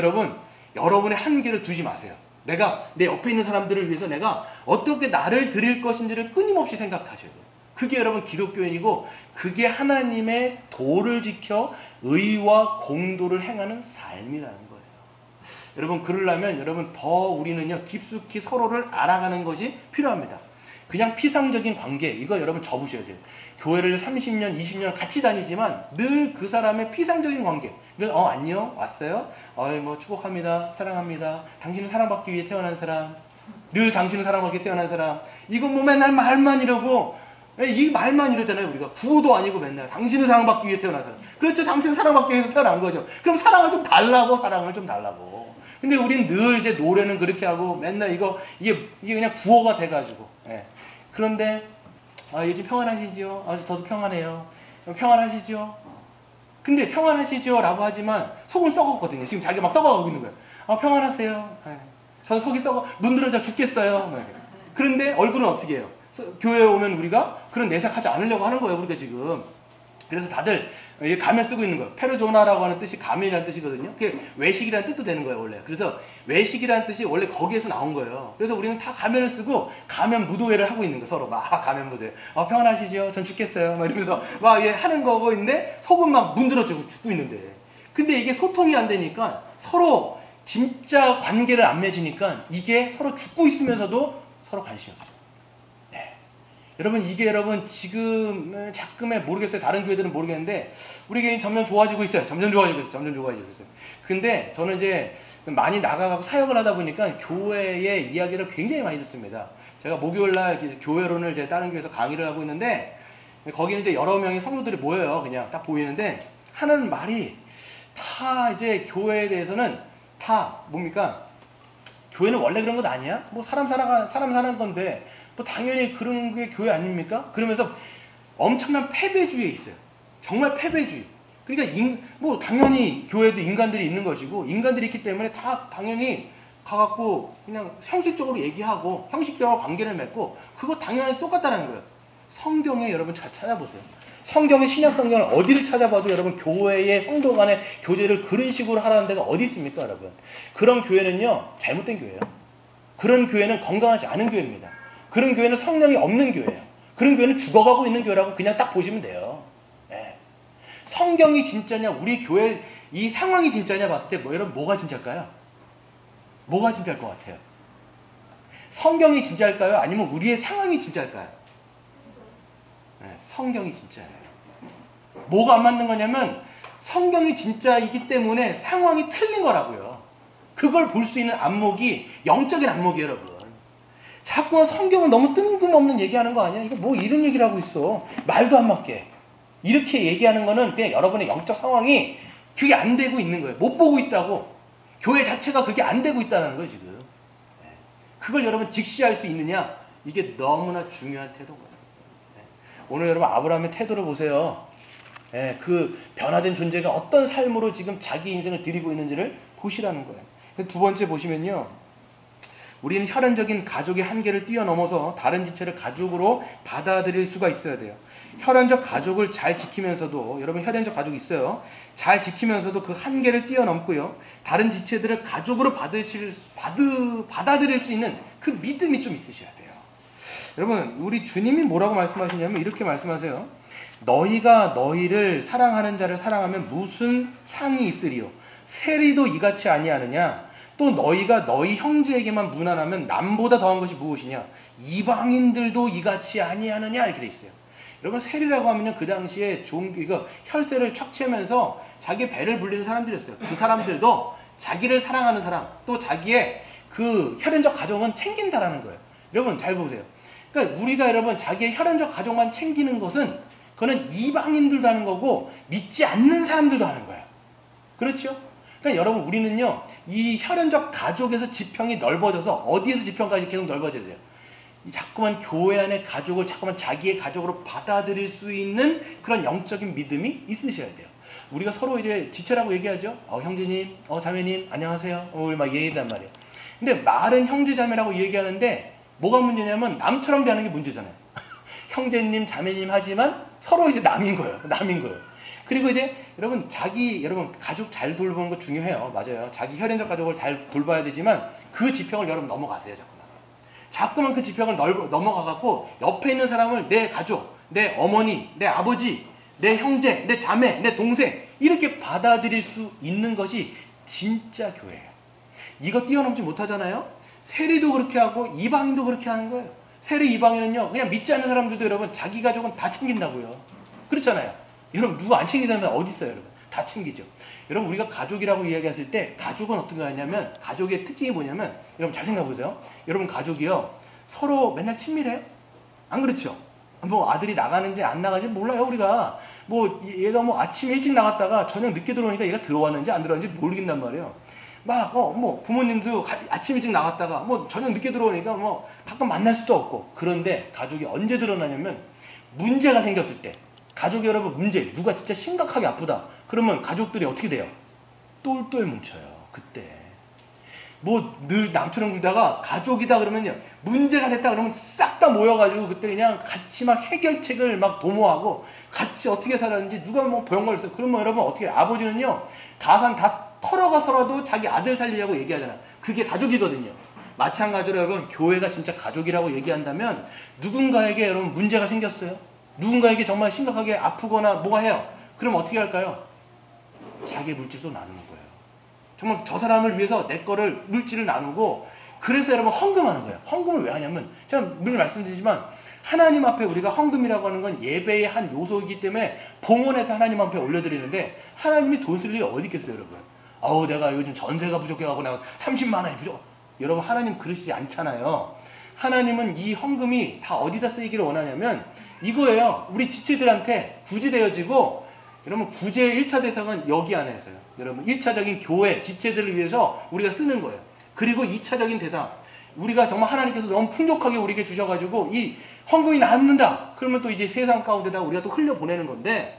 여러분의 한계를 두지 마세요. 내가 내 옆에 있는 사람들을 위해서 내가 어떻게 나를 드릴 것인지를 끊임없이 생각하셔야 돼요. 그게 여러분 기독교인이고 그게 하나님의 도를 지켜 의와 공도를 행하는 삶이라는 거예요. 여러분 그러려면 여러분 더 우리는요 깊숙이 서로를 알아가는 것이 필요합니다. 그냥 피상적인 관계 이거 여러분 접으셔야 돼요. 교회를 30년 20년 같이 다니지만 늘 그 사람의 피상적인 관계 늘 안녕 왔어요? 뭐 축복합니다. 사랑합니다. 당신은 사랑받기 위해 태어난 사람, 늘 당신은 사랑받기 위해 태어난 사람. 이거 뭐 맨날 말만 이러고 이 말만 이러잖아요. 우리가 구호도 아니고 맨날 당신은 사랑받기 위해 태어난 사람. 그렇죠. 당신은 사랑받기 위해서 태어난 거죠. 그럼 사랑을 좀 달라고. 근데 우린 늘 이제 노래는 그렇게 하고 맨날 이게 그냥 구호가 돼가지고. 예. 그런데 요즘 평안하시죠? 저도 평안해요. 평안하시죠? 근데 평안하시죠? 라고 하지만 속은 썩었거든요. 지금 자기가 막 썩어가고 있는 거예요. 평안하세요. 저 속이 썩어 문드러져 죽겠어요. 그런데 얼굴은 어떻게 해요? 교회에 오면 우리가 그런 내색하지 않으려고 하는 거예요. 우리가 지금. 그래서 다들 가면 쓰고 있는 거예요. 페르조나라고 하는 뜻이 가면이라는 뜻이거든요. 그게 외식이라는 뜻도 되는 거예요, 원래. 그래서 외식이라는 뜻이 원래 거기에서 나온 거예요. 그래서 우리는 다 가면을 쓰고 가면 무도회를 하고 있는 거예요. 서로 막 가면 무도회. 평안하시죠? 전 죽겠어요. 막 이러면서 막 하는 거고 있는데 속은 막 문드러 죽고 있는데. 근데 이게 소통이 안 되니까 서로 진짜 관계를 안 맺으니까 이게 서로 죽고 있으면서도 서로 관심이 없죠. 여러분 이게 여러분 지금 자금에 모르겠어요. 다른 교회들은 모르겠는데 우리 교회는 점점 좋아지고 있어요. 점점 좋아지고 있어요. 근데 저는 이제 많이 나가고 사역을 하다 보니까 교회의 이야기를 굉장히 많이 듣습니다. 제가 목요일날 교회론을 이제 다른 교회에서 강의를 하고 있는데 거기는 이제 여러 명의 성도들이 모여요. 그냥 딱 보이는데 하는 말이 다 이제 교회에 대해서는 다 뭡니까? 교회는 원래 그런 것 아니야? 뭐 사람 사는 건데 뭐 당연히 그런 게 교회 아닙니까? 그러면서 엄청난 패배주의에 있어요. 정말 패배주의. 그러니까 뭐 당연히 교회도 인간들이 있는 것이고 인간들이 있기 때문에 다 당연히 가갖고 그냥 형식적으로 얘기하고 형식적으로 관계를 맺고 그거 당연히 똑같다는 거예요. 성경에 여러분 잘 찾아보세요. 성경의 신약 성경을 어디를 찾아봐도 여러분 교회의 성도 간의 교제를 그런 식으로 하라는 데가 어디 있습니까, 여러분? 그런 교회는요 잘못된 교회예요. 그런 교회는 건강하지 않은 교회입니다. 그런 교회는 성령이 없는 교회예요. 그런 교회는 죽어가고 있는 교회라고 그냥 딱 보시면 돼요. 네. 성경이 진짜냐, 우리 교회 이 상황이 진짜냐 봤을 때 여러분 뭐가 진짜일까요? 뭐가 진짜일 것 같아요? 성경이 진짜일까요? 아니면 우리의 상황이 진짜일까요? 네, 성경이 진짜예요. 뭐가 안 맞는 거냐면 성경이 진짜이기 때문에 상황이 틀린 거라고요. 그걸 볼 수 있는 안목이 영적인 안목이에요, 여러분. 자꾸 성경은 너무 뜬금없는 얘기하는 거 아니야? 이거 뭐 이런 얘기를 하고 있어. 말도 안 맞게. 이렇게 얘기하는 거는 그냥 여러분의 영적 상황이 그게 안 되고 있는 거예요. 못 보고 있다고. 교회 자체가 그게 안 되고 있다는 거예요, 지금. 그걸 여러분 직시할 수 있느냐? 이게 너무나 중요한 태도인 거예요. 오늘 여러분 아브라함의 태도를 보세요. 그 변화된 존재가 어떤 삶으로 지금 자기 인생을 드리고 있는지를 보시라는 거예요. 두 번째 보시면요. 우리는 혈연적인 가족의 한계를 뛰어넘어서 다른 지체를 가족으로 받아들일 수가 있어야 돼요. 혈연적 가족을 잘 지키면서도, 여러분 혈연적 가족이 있어요. 잘 지키면서도 그 한계를 뛰어넘고요. 다른 지체들을 가족으로 받아들일 수 있는 그 믿음이 좀 있으셔야 돼요. 여러분 우리 주님이 뭐라고 말씀하시냐면 이렇게 말씀하세요. 너희가 너희를 사랑하는 자를 사랑하면 무슨 상이 있으리요? 세리도 이같이 아니하느냐? 또 너희가 너희 형제에게만 무난하면 남보다 더한 것이 무엇이냐? 이방인들도 이같이 아니하느냐? 이렇게 돼 있어요. 여러분 세리라고 하면요 그 당시에 이거 혈세를 착취하면서 자기 배를 불리는 사람들이었어요. 그 사람들도 자기를 사랑하는 사람, 또 자기의 그 혈연적 가족은 챙긴다라는 거예요. 여러분 잘 보세요. 그러니까 우리가 여러분 자기의 혈연적 가족만 챙기는 것은 그거는 이방인들도 하는 거고 믿지 않는 사람들도 하는 거예요. 그렇죠? 그러니까 여러분 우리는요 이 혈연적 가족에서 지평이 넓어져서 어디에서 지평까지 계속 넓어져야 돼요. 자꾸만 교회 안의 가족을 자꾸만 자기의 가족으로 받아들일 수 있는 그런 영적인 믿음이 있으셔야 돼요. 우리가 서로 이제 지체라고 얘기하죠. 형제님, 자매님, 안녕하세요. 우리 막 얘기한단 말이에요. 근데 말은 형제 자매라고 얘기하는데 뭐가 문제냐면 남처럼 대하는 게 문제잖아요. 형제님, 자매님 하지만 서로 이제 남인 거예요. 그리고 이제 여러분 여러분 가족 잘 돌보는 거 중요해요. 맞아요. 자기 혈연적 가족을 잘 돌봐야 되지만 그 지평을 여러분 넘어가세요. 자꾸만 그 지평을 넘어가갖고 옆에 있는 사람을 내 가족, 내 어머니, 내 아버지, 내 형제, 내 자매, 내 동생 이렇게 받아들일 수 있는 것이 진짜 교회예요. 이거 뛰어넘지 못하잖아요. 세리도 그렇게 하고 이방인도 그렇게 하는 거예요. 세리 이방인은요, 그냥 믿지 않는 사람들도 여러분 자기 가족은 다 챙긴다고요. 그렇잖아요. 여러분 누구 안 챙기는 사람이 어디 있어요, 여러분? 다 챙기죠. 여러분 우리가 가족이라고 이야기했을 때 가족은 어떤 거냐면, 가족의 특징이 뭐냐면, 여러분 잘 생각해 보세요. 여러분 가족이요, 서로 맨날 친밀해요? 안 그렇죠? 뭐 아들이 나가는지 안 나가는지 몰라요. 우리가 뭐 얘가 뭐 아침 일찍 나갔다가 저녁 늦게 들어오니까 얘가 들어왔는지 안 들어왔는지 모르겠단 말이에요. 막 뭐 부모님도 아침 일찍 나갔다가 뭐 저녁 늦게 들어오니까 뭐 가끔 만날 수도 없고. 그런데 가족이 언제 드러나냐면, 문제가 생겼을 때. 가족이 여러분 문제, 누가 진짜 심각하게 아프다 그러면 가족들이 어떻게 돼요? 똘똘 뭉쳐요. 그때 뭐 늘 남처럼 굴다가 가족이다 그러면요, 문제가 됐다 그러면 싹 다 모여가지고 그때 그냥 같이 막 해결책을 막 도모하고, 같이 어떻게 살았는지, 누가 뭐 병 걸렸어요 그러면 여러분 어떻게 해요? 아버지는요, 가산 다 털어가서라도 자기 아들 살리려고 얘기하잖아요. 그게 가족이거든요. 마찬가지로 여러분 교회가 진짜 가족이라고 얘기한다면, 누군가에게 여러분 문제가 생겼어요, 누군가에게 정말 심각하게 아프거나 뭐가 해요. 그럼 어떻게 할까요? 자기 물질도 나누는 거예요. 정말 저 사람을 위해서 내 거를, 물질을 나누고. 그래서 여러분 헌금하는 거예요. 헌금을 왜 하냐면, 제가 늘 말씀드리지만, 하나님 앞에 우리가 헌금이라고 하는 건 예배의 한 요소이기 때문에 봉헌해서 하나님 앞에 올려드리는데, 하나님이 돈 쓸 일이 어디 있겠어요, 여러분? 아우 내가 요즘 전세가 부족해가지고 내가 30만 원이 부족. 여러분 하나님 그러시지 않잖아요. 하나님은 이 헌금이 다 어디다 쓰이기를 원하냐면 이거예요. 우리 지체들한테 구제되어지고, 여러분 구제의 1차 대상은 여기 안에서요. 여러분 1차적인 교회, 지체들을 위해서 우리가 쓰는 거예요. 그리고 2차적인 대상, 우리가 정말 하나님께서 너무 풍족하게 우리에게 주셔가지고 이 헌금이 남는다 그러면 또 이제 세상 가운데다가 우리가 또 흘려보내는 건데,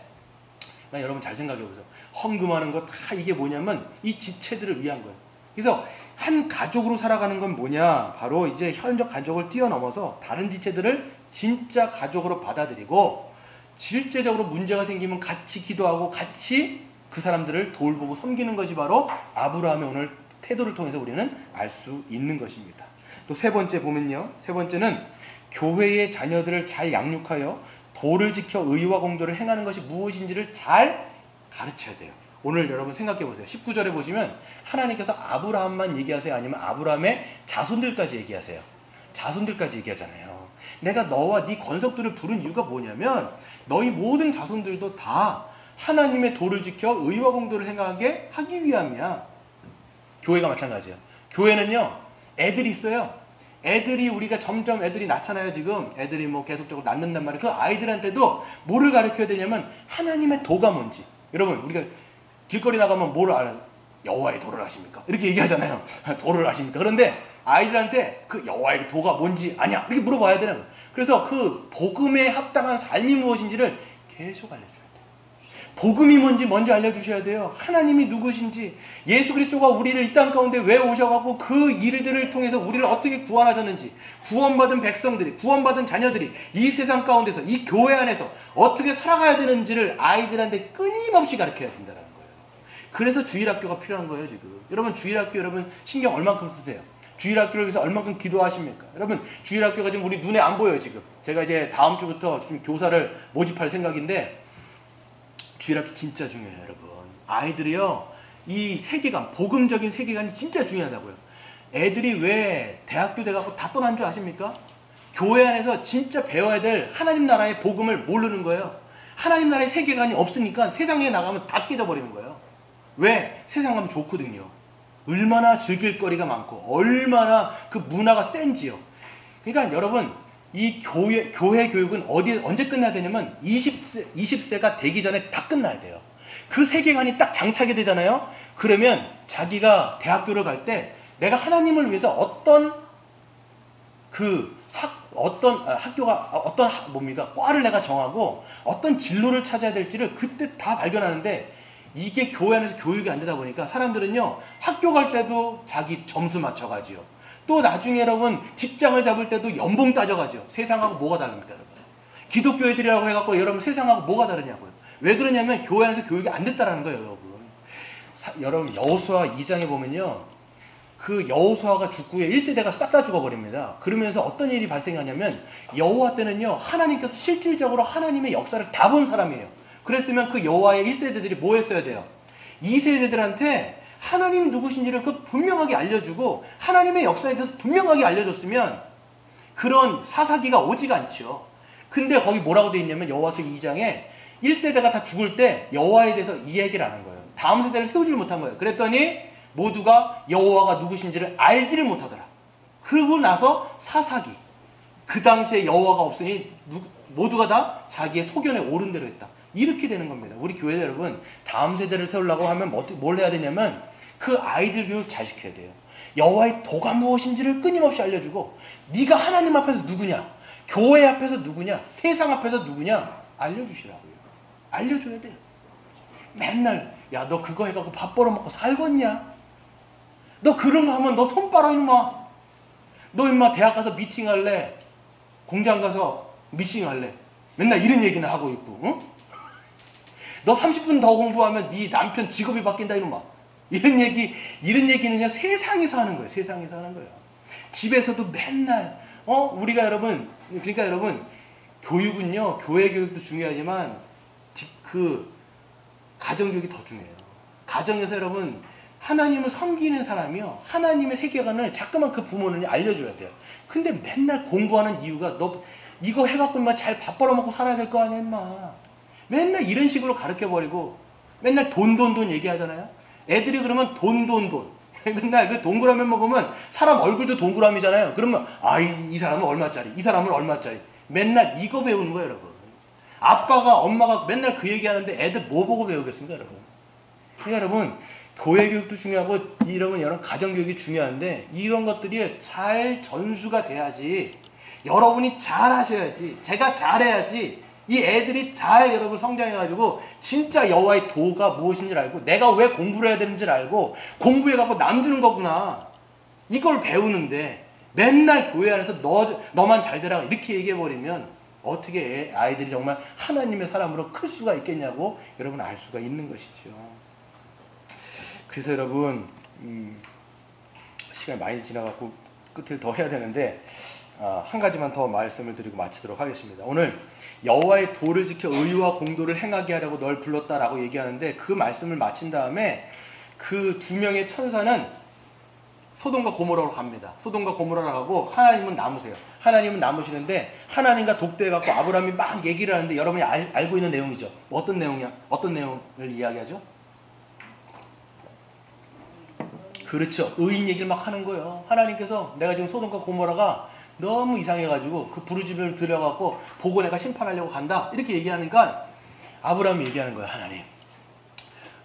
여러분 잘 생각해보세요. 헌금하는 거 다 이게 뭐냐면 이 지체들을 위한 거예요. 그래서 한 가족으로 살아가는 건 뭐냐, 바로 이제 혈연적 가족을 뛰어넘어서 다른 지체들을 진짜 가족으로 받아들이고, 실제적으로 문제가 생기면 같이 기도하고 같이 그 사람들을 돌보고 섬기는 것이 바로 아브라함의 오늘 태도를 통해서 우리는 알 수 있는 것입니다. 또 세 번째 보면요, 세 번째는 교회의 자녀들을 잘 양육하여 도를 지켜 의와 공도를 행하는 것이 무엇인지를 잘 가르쳐야 돼요. 오늘 여러분 생각해 보세요. 19절에 보시면 하나님께서 아브라함만 얘기하세요, 아니면 아브라함의 자손들까지 얘기하세요? 자손들까지 얘기하잖아요. 내가 너와 네 건석들을 부른 이유가 뭐냐면, 너희 모든 자손들도 다 하나님의 도를 지켜 의와 공도를 행하게 하기 위함이야. 교회가 마찬가지예요. 교회는요, 애들이 있어요. 애들이, 우리가 점점 애들이 낳잖아요. 지금 애들이 뭐 계속적으로 낳는단 말이에요. 그 아이들한테도 뭐를 가르쳐야 되냐면 하나님의 도가 뭔지. 여러분 우리가 길거리 나가면 뭘 알아요? 여호와의 도를 아십니까? 이렇게 얘기하잖아요. 도를 아십니까? 그런데 아이들한테 그 여호와의 도가 뭔지 아냐? 이렇게 물어봐야 되는 거예요. 그래서 그 복음에 합당한 삶이 무엇인지를 계속 알려줘요. 복음이 뭔지 먼저 알려주셔야 돼요. 하나님이 누구신지, 예수 그리스도가 우리를 이 땅 가운데 왜 오셔가고 그 일들을 통해서 우리를 어떻게 구원하셨는지, 구원받은 백성들이, 구원받은 자녀들이 이 세상 가운데서, 이 교회 안에서 어떻게 살아가야 되는지를 아이들한테 끊임없이 가르쳐야 된다는 거예요. 그래서 주일학교가 필요한 거예요. 지금 여러분 주일학교, 여러분 신경 얼만큼 쓰세요? 주일학교를 위해서 얼만큼 기도하십니까? 여러분 주일학교가 지금 우리 눈에 안 보여요. 지금 제가 이제 다음 주부터 지금 교사를 모집할 생각인데, 주일학교 진짜 중요해요. 여러분 아이들이요, 이 세계관, 복음적인 세계관이 진짜 중요하다고요. 애들이 왜 대학교 돼가고 다 떠난 줄 아십니까? 교회 안에서 진짜 배워야 될 하나님 나라의 복음을 모르는 거예요. 하나님 나라의 세계관이 없으니까 세상에 나가면 다 깨져버리는 거예요. 왜? 세상 가면 좋거든요. 얼마나 즐길 거리가 많고 얼마나 그 문화가 센지요. 그러니까 여러분 이 교회 교육은 언제 끝나야 되냐면 20세가 되기 전에 다 끝나야 돼요. 그 세계관이 딱 장착이 되잖아요. 그러면 자기가 대학교를 갈 때 내가 하나님을 위해서 어떤 과를 내가 정하고 어떤 진로를 찾아야 될지를 그때 다 발견하는데, 이게 교회 안에서 교육이 안 되다 보니까 사람들은요, 학교 갈 때도 자기 점수 맞춰가지요. 또 나중에 여러분 직장을 잡을 때도 연봉 따져가죠. 세상하고 뭐가 다릅니까 여러분? 기독교 애들이라고 해갖고 여러분 세상하고 뭐가 다르냐고요. 왜 그러냐면 교회 안에서 교육이 안 됐다라는 거예요. 여러분 여호수아 2장에 보면요, 그 여호수아가 죽고 1세대가 싹 다 죽어버립니다. 그러면서 어떤 일이 발생하냐면, 여호와 때는요 하나님께서 실질적으로 하나님의 역사를 다 본 사람이에요. 그랬으면 그 여호와의 1세대들이 뭐 했어야 돼요? 2세대들한테 하나님이 누구신지를 그 분명하게 알려주고 하나님의 역사에 대해서 분명하게 알려줬으면 그런 사사기가 오지가 않죠. 근데 거기 뭐라고 되어 있냐면 여호와서 2장에 1세대가 다 죽을 때 여호와에 대해서 이 얘기를 안 한 거예요. 다음 세대를 세우지를 못한 거예요. 그랬더니 모두가 여호와가 누구신지를 알지를 못하더라. 그러고 나서 사사기, 그 당시에 여호와가 없으니 모두가 다 자기의 소견에 옳은 대로 했다. 이렇게 되는 겁니다. 우리 교회 여러분, 다음 세대를 세우려고 하면 뭘 해야 되냐면 그 아이들 교육 잘 시켜야 돼요. 여호와의 도가 무엇인지를 끊임없이 알려주고, 네가 하나님 앞에서 누구냐, 교회 앞에서 누구냐, 세상 앞에서 누구냐 알려주시라고요. 알려줘야 돼요. 맨날 야, 너 그거 해갖고 밥 벌어먹고 살겠냐? 너 그런 거 하면 너 손 빨아 이놈아. 너 임마 대학 가서 미팅할래? 공장 가서 미팅할래? 맨날 이런 얘기는 하고 있고, 응? 너 30분 더 공부하면 네 남편 직업이 바뀐다 이놈아. 이런 얘기는 그냥 세상에서 하는 거예요. 세상에서 하는 거예요. 집에서도 맨날 우리가 여러분, 그러니까 여러분, 교육은요, 교회 교육도 중요하지만 그 가정 교육이 더 중요해요. 가정에서 여러분, 하나님을 섬기는 사람이요, 하나님의 세계관을 자꾸만 그 부모는 알려줘야 돼요. 근데 맨날 공부하는 이유가 너 이거 해갖고 인마 잘 밥 벌어먹고 살아야 될 거 아니야 인마. 맨날 이런 식으로 가르쳐버리고 맨날 돈 얘기하잖아요. 애들이 그러면 돈 맨날 그 동그라미 먹으면 사람 얼굴도 동그라미잖아요. 그러면 이 사람은 얼마짜리, 이 사람은 얼마짜리, 맨날 이거 배우는 거예요 여러분. 아빠가 엄마가 맨날 그 얘기하는데 애들 뭐 보고 배우겠습니까 여러분. 그러니까 여러분, 교회 교육도 중요하고 여러분 가정 교육이 중요한데 이런 것들이 잘 전수가 돼야지, 여러분이 잘 하셔야지, 제가 잘해야지 이 애들이 잘 여러분 성장해가지고 진짜 여호와의 도가 무엇인지를 알고 내가 왜 공부를 해야 되는지를 알고 공부해갖고 남 주는 거구나 이걸 배우는데 맨날 교회 안에서 너만 잘 되라 이렇게 얘기해버리면 어떻게 아이들이 정말 하나님의 사람으로 클 수가 있겠냐고 여러분 알 수가 있는 것이죠. 그래서 여러분 시간이 많이 지나갖고 끝을 더 해야 되는데 한 가지만 더 말씀을 드리고 마치도록 하겠습니다. 오늘 여호와의 도를 지켜 의와 공도를 행하게 하려고 널 불렀다라고 얘기하는데 그 말씀을 마친 다음에 그 두 명의 천사는 소돔과 고모라로 갑니다. 소돔과 고모라로 가고 하나님은 남으세요. 하나님은 남으시는데 하나님과 독대해갖고 아브라함이 막 얘기를 하는데 여러분이 알고 있는 내용이죠. 어떤 내용이야? 어떤 내용을 이야기하죠? 그렇죠. 의인 얘기를 막 하는 거예요. 하나님께서 내가 지금 소돔과 고모라가 너무 이상해가지고 그 부르짖음을 들여갖고 보고 내가 심판하려고 간다 이렇게 얘기하니까 아브라함이 얘기하는 거예요. 하나님,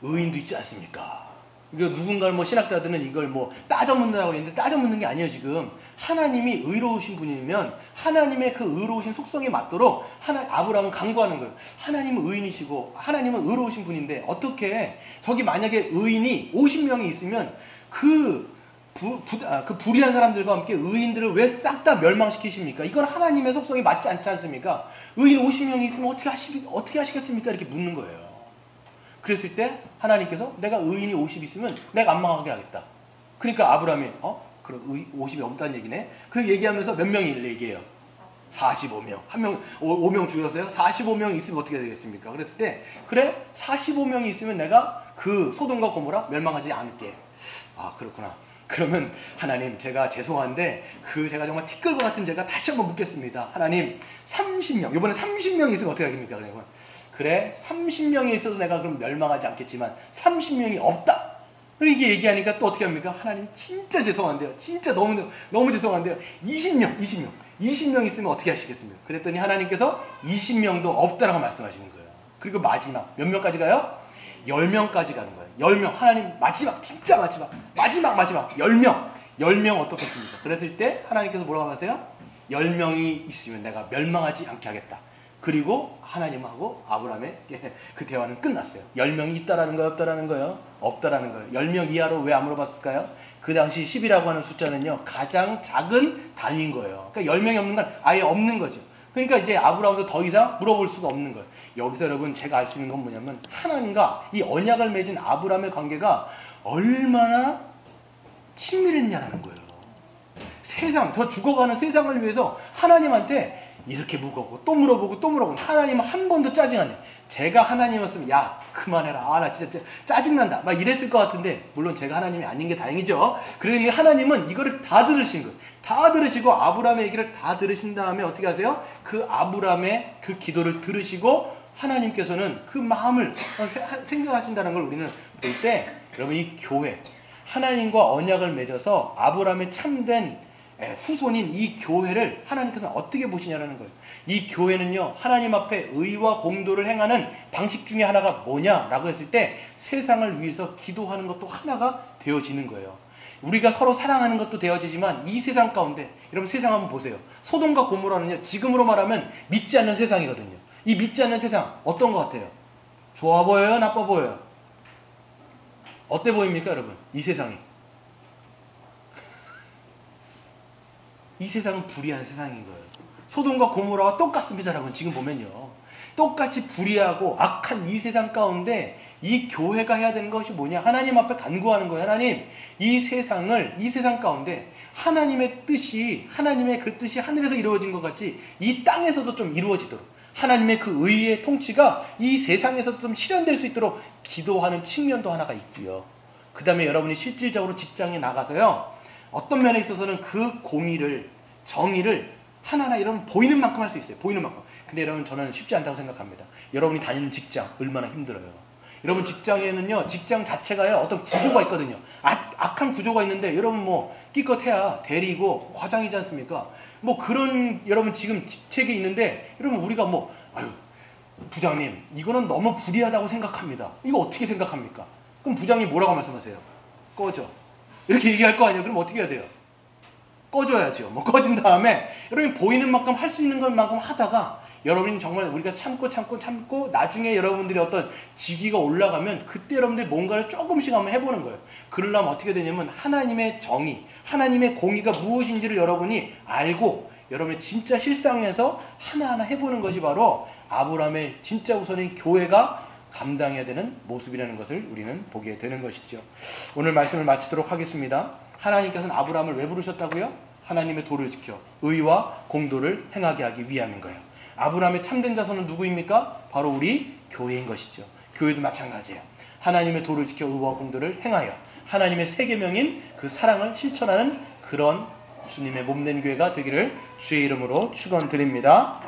의인도 있지 않습니까? 이거 누군가 신학자들은 이걸 따져 묻는다고 했는데 따져 묻는 게 아니에요. 지금 하나님이 의로우신 분이면 하나님의 그 의로우신 속성에 맞도록 아브라함은 강구하는 거예요. 하나님은 의인이시고 하나님은 의로우신 분인데 어떻게 저기 만약에 의인이 50명이 있으면 그 불의한 사람들과 함께 의인들을 왜 싹 다 멸망시키십니까? 이건 하나님의 속성이 맞지 않지 않습니까? 의인 50명이 있으면 어떻게 하시겠습니까? 이렇게 묻는 거예요. 그랬을 때 하나님께서 내가 의인이 50 있으면 내가 안 망하게 하겠다. 그러니까 아브라함이 그럼 50이 없다는 얘기네? 그렇게 얘기하면서 몇 명이 얘기해요? 45명. 5명 죽였어요? 45명 있으면 어떻게 되겠습니까? 그랬을 때 그래? 45명이 있으면 내가 그 소돔과 고모라 멸망하지 않을게. 그렇구나. 그러면 하나님, 제가 죄송한데 제가 정말 티끌과 같은 제가 다시 한번 묻겠습니다. 하나님, 30명, 이번에 30명이 있으면 어떻게 하겠습니까? 그래, 30명이 있어도 내가 그럼 멸망하지 않겠지만 30명이 없다. 이렇게 얘기하니까 또 어떻게 합니까? 하나님, 진짜 죄송한데요. 진짜 너무 죄송한데요. 20명 있으면 어떻게 하시겠습니까? 그랬더니 하나님께서 20명도 없다라고 말씀하시는 거예요. 그리고 마지막 몇 명까지 가요? 10명까지 가는 거예요. 10명. 하나님, 마지막, 진짜 마지막 10명 어떻겠습니까? 그랬을 때 하나님께서 뭐라고 하세요? 10명이 있으면 내가 멸망하지 않게 하겠다. 그리고 하나님하고 아브라함의 그 대화는 끝났어요. 10명이 있다라는 거예요? 없다라는 거예요? 없다라는 거예요. 10명 이하로 왜 안 물어봤을까요? 그 당시 10이라고 하는 숫자는요, 가장 작은 단위인 거예요. 그러니까 10명이 없는 건 아예 없는 거죠. 그러니까 이제 아브라함도 더 이상 물어볼 수가 없는 거예요. 여기서 여러분 제가 알 수 있는 건 뭐냐면 하나님과 이 언약을 맺은 아브라함의 관계가 얼마나 친밀했냐라는 거예요. 저 죽어가는 세상을 위해서 하나님한테 이렇게 무겁고 또 물어보고 또 물어보고 하나님은 한 번도 짜증 안 내요. 제가 하나님이었으면 야 그만해라. 아 나 진짜 짜증난다. 막 이랬을 것 같은데 물론 제가 하나님이 아닌 게 다행이죠. 그러니 하나님은 이거를 다 들으신 거예요. 다 들으시고 아브라함의 얘기를 다 들으신 다음에 어떻게 하세요? 그 아브라함의 그 기도를 들으시고 하나님께서는 그 마음을 생각하신다는 걸 우리는 볼 때 여러분 이 교회 하나님과 언약을 맺어서 아브라함의 참된 후손인 이 교회를 하나님께서는 어떻게 보시냐라는 거예요. 이 교회는요 하나님 앞에 의와 공도를 행하는 방식 중에 하나가 뭐냐라고 했을 때 세상을 위해서 기도하는 것도 하나가 되어지는 거예요. 우리가 서로 사랑하는 것도 되어지지만 이 세상 가운데 여러분 세상 한번 보세요. 소돔과 고모라는요 지금으로 말하면 믿지 않는 세상이거든요. 이 믿지 않는 세상 어떤 것 같아요? 좋아 보여요? 나빠 보여요? 어때 보입니까 여러분? 이 세상이 이 세상은 불의한 세상인 거예요. 소돔과 고모라와 똑같습니다 여러분. 지금 보면요 똑같이 불의하고 악한 이 세상 가운데 이 교회가 해야 되는 것이 뭐냐? 하나님 앞에 간구하는 거예요. 하나님 이 세상을 이 세상 가운데 하나님의 뜻이 하나님의 그 뜻이 하늘에서 이루어진 것 같이 이 땅에서도 좀 이루어지도록 하나님의 그 의의 통치가 이 세상에서도 좀 실현될 수 있도록 기도하는 측면도 하나가 있고요. 그 다음에 여러분이 실질적으로 직장에 나가서요 어떤 면에 있어서는 그 공의를 정의를 하나하나 여러분 보이는 만큼 할 수 있어요. 보이는 만큼. 근데 여러분 저는 쉽지 않다고 생각합니다. 여러분이 다니는 직장 얼마나 힘들어요. 여러분 직장에는요 직장 자체가요 어떤 구조가 있거든요. 악한 구조가 있는데 여러분 뭐 끼껏해야 대리고 과장이지 않습니까? 뭐 그런 여러분 지금 직책이 있는데 여러분 우리가 뭐 아유 부장님 이거는 너무 불리하다고 생각합니다. 이거 어떻게 생각합니까? 그럼 부장님 뭐라고 말씀하세요? 꺼져. 이렇게 얘기할 거 아니에요. 그럼 어떻게 해야 돼요? 꺼져야죠. 뭐 꺼진 다음에 여러분이 보이는 만큼 할 수 있는 것만큼 하다가 여러분이 정말 우리가 참고 나중에 여러분들이 어떤 직위가 올라가면 그때 여러분들이 뭔가를 조금씩 한번 해보는 거예요. 그러려면 어떻게 되냐면 하나님의 정의, 하나님의 공의가 무엇인지를 여러분이 알고 여러분의 진짜 실상에서 하나하나 해보는 것이 바로 아브라함의 진짜 우선인 교회가 감당해야 되는 모습이라는 것을 우리는 보게 되는 것이죠. 오늘 말씀을 마치도록 하겠습니다. 하나님께서는 아브라함을 왜 부르셨다고요? 하나님의 도를 지켜 의와 공도를 행하게 하기 위함인 거예요. 아브라함의 참된 자손은 누구입니까? 바로 우리 교회인 것이죠. 교회도 마찬가지예요. 하나님의 도를 지켜 의와 공도를 행하여 하나님의 세 계명인 그 사랑을 실천하는 그런 주님의 몸된 교회가 되기를 주의 이름으로 축원드립니다.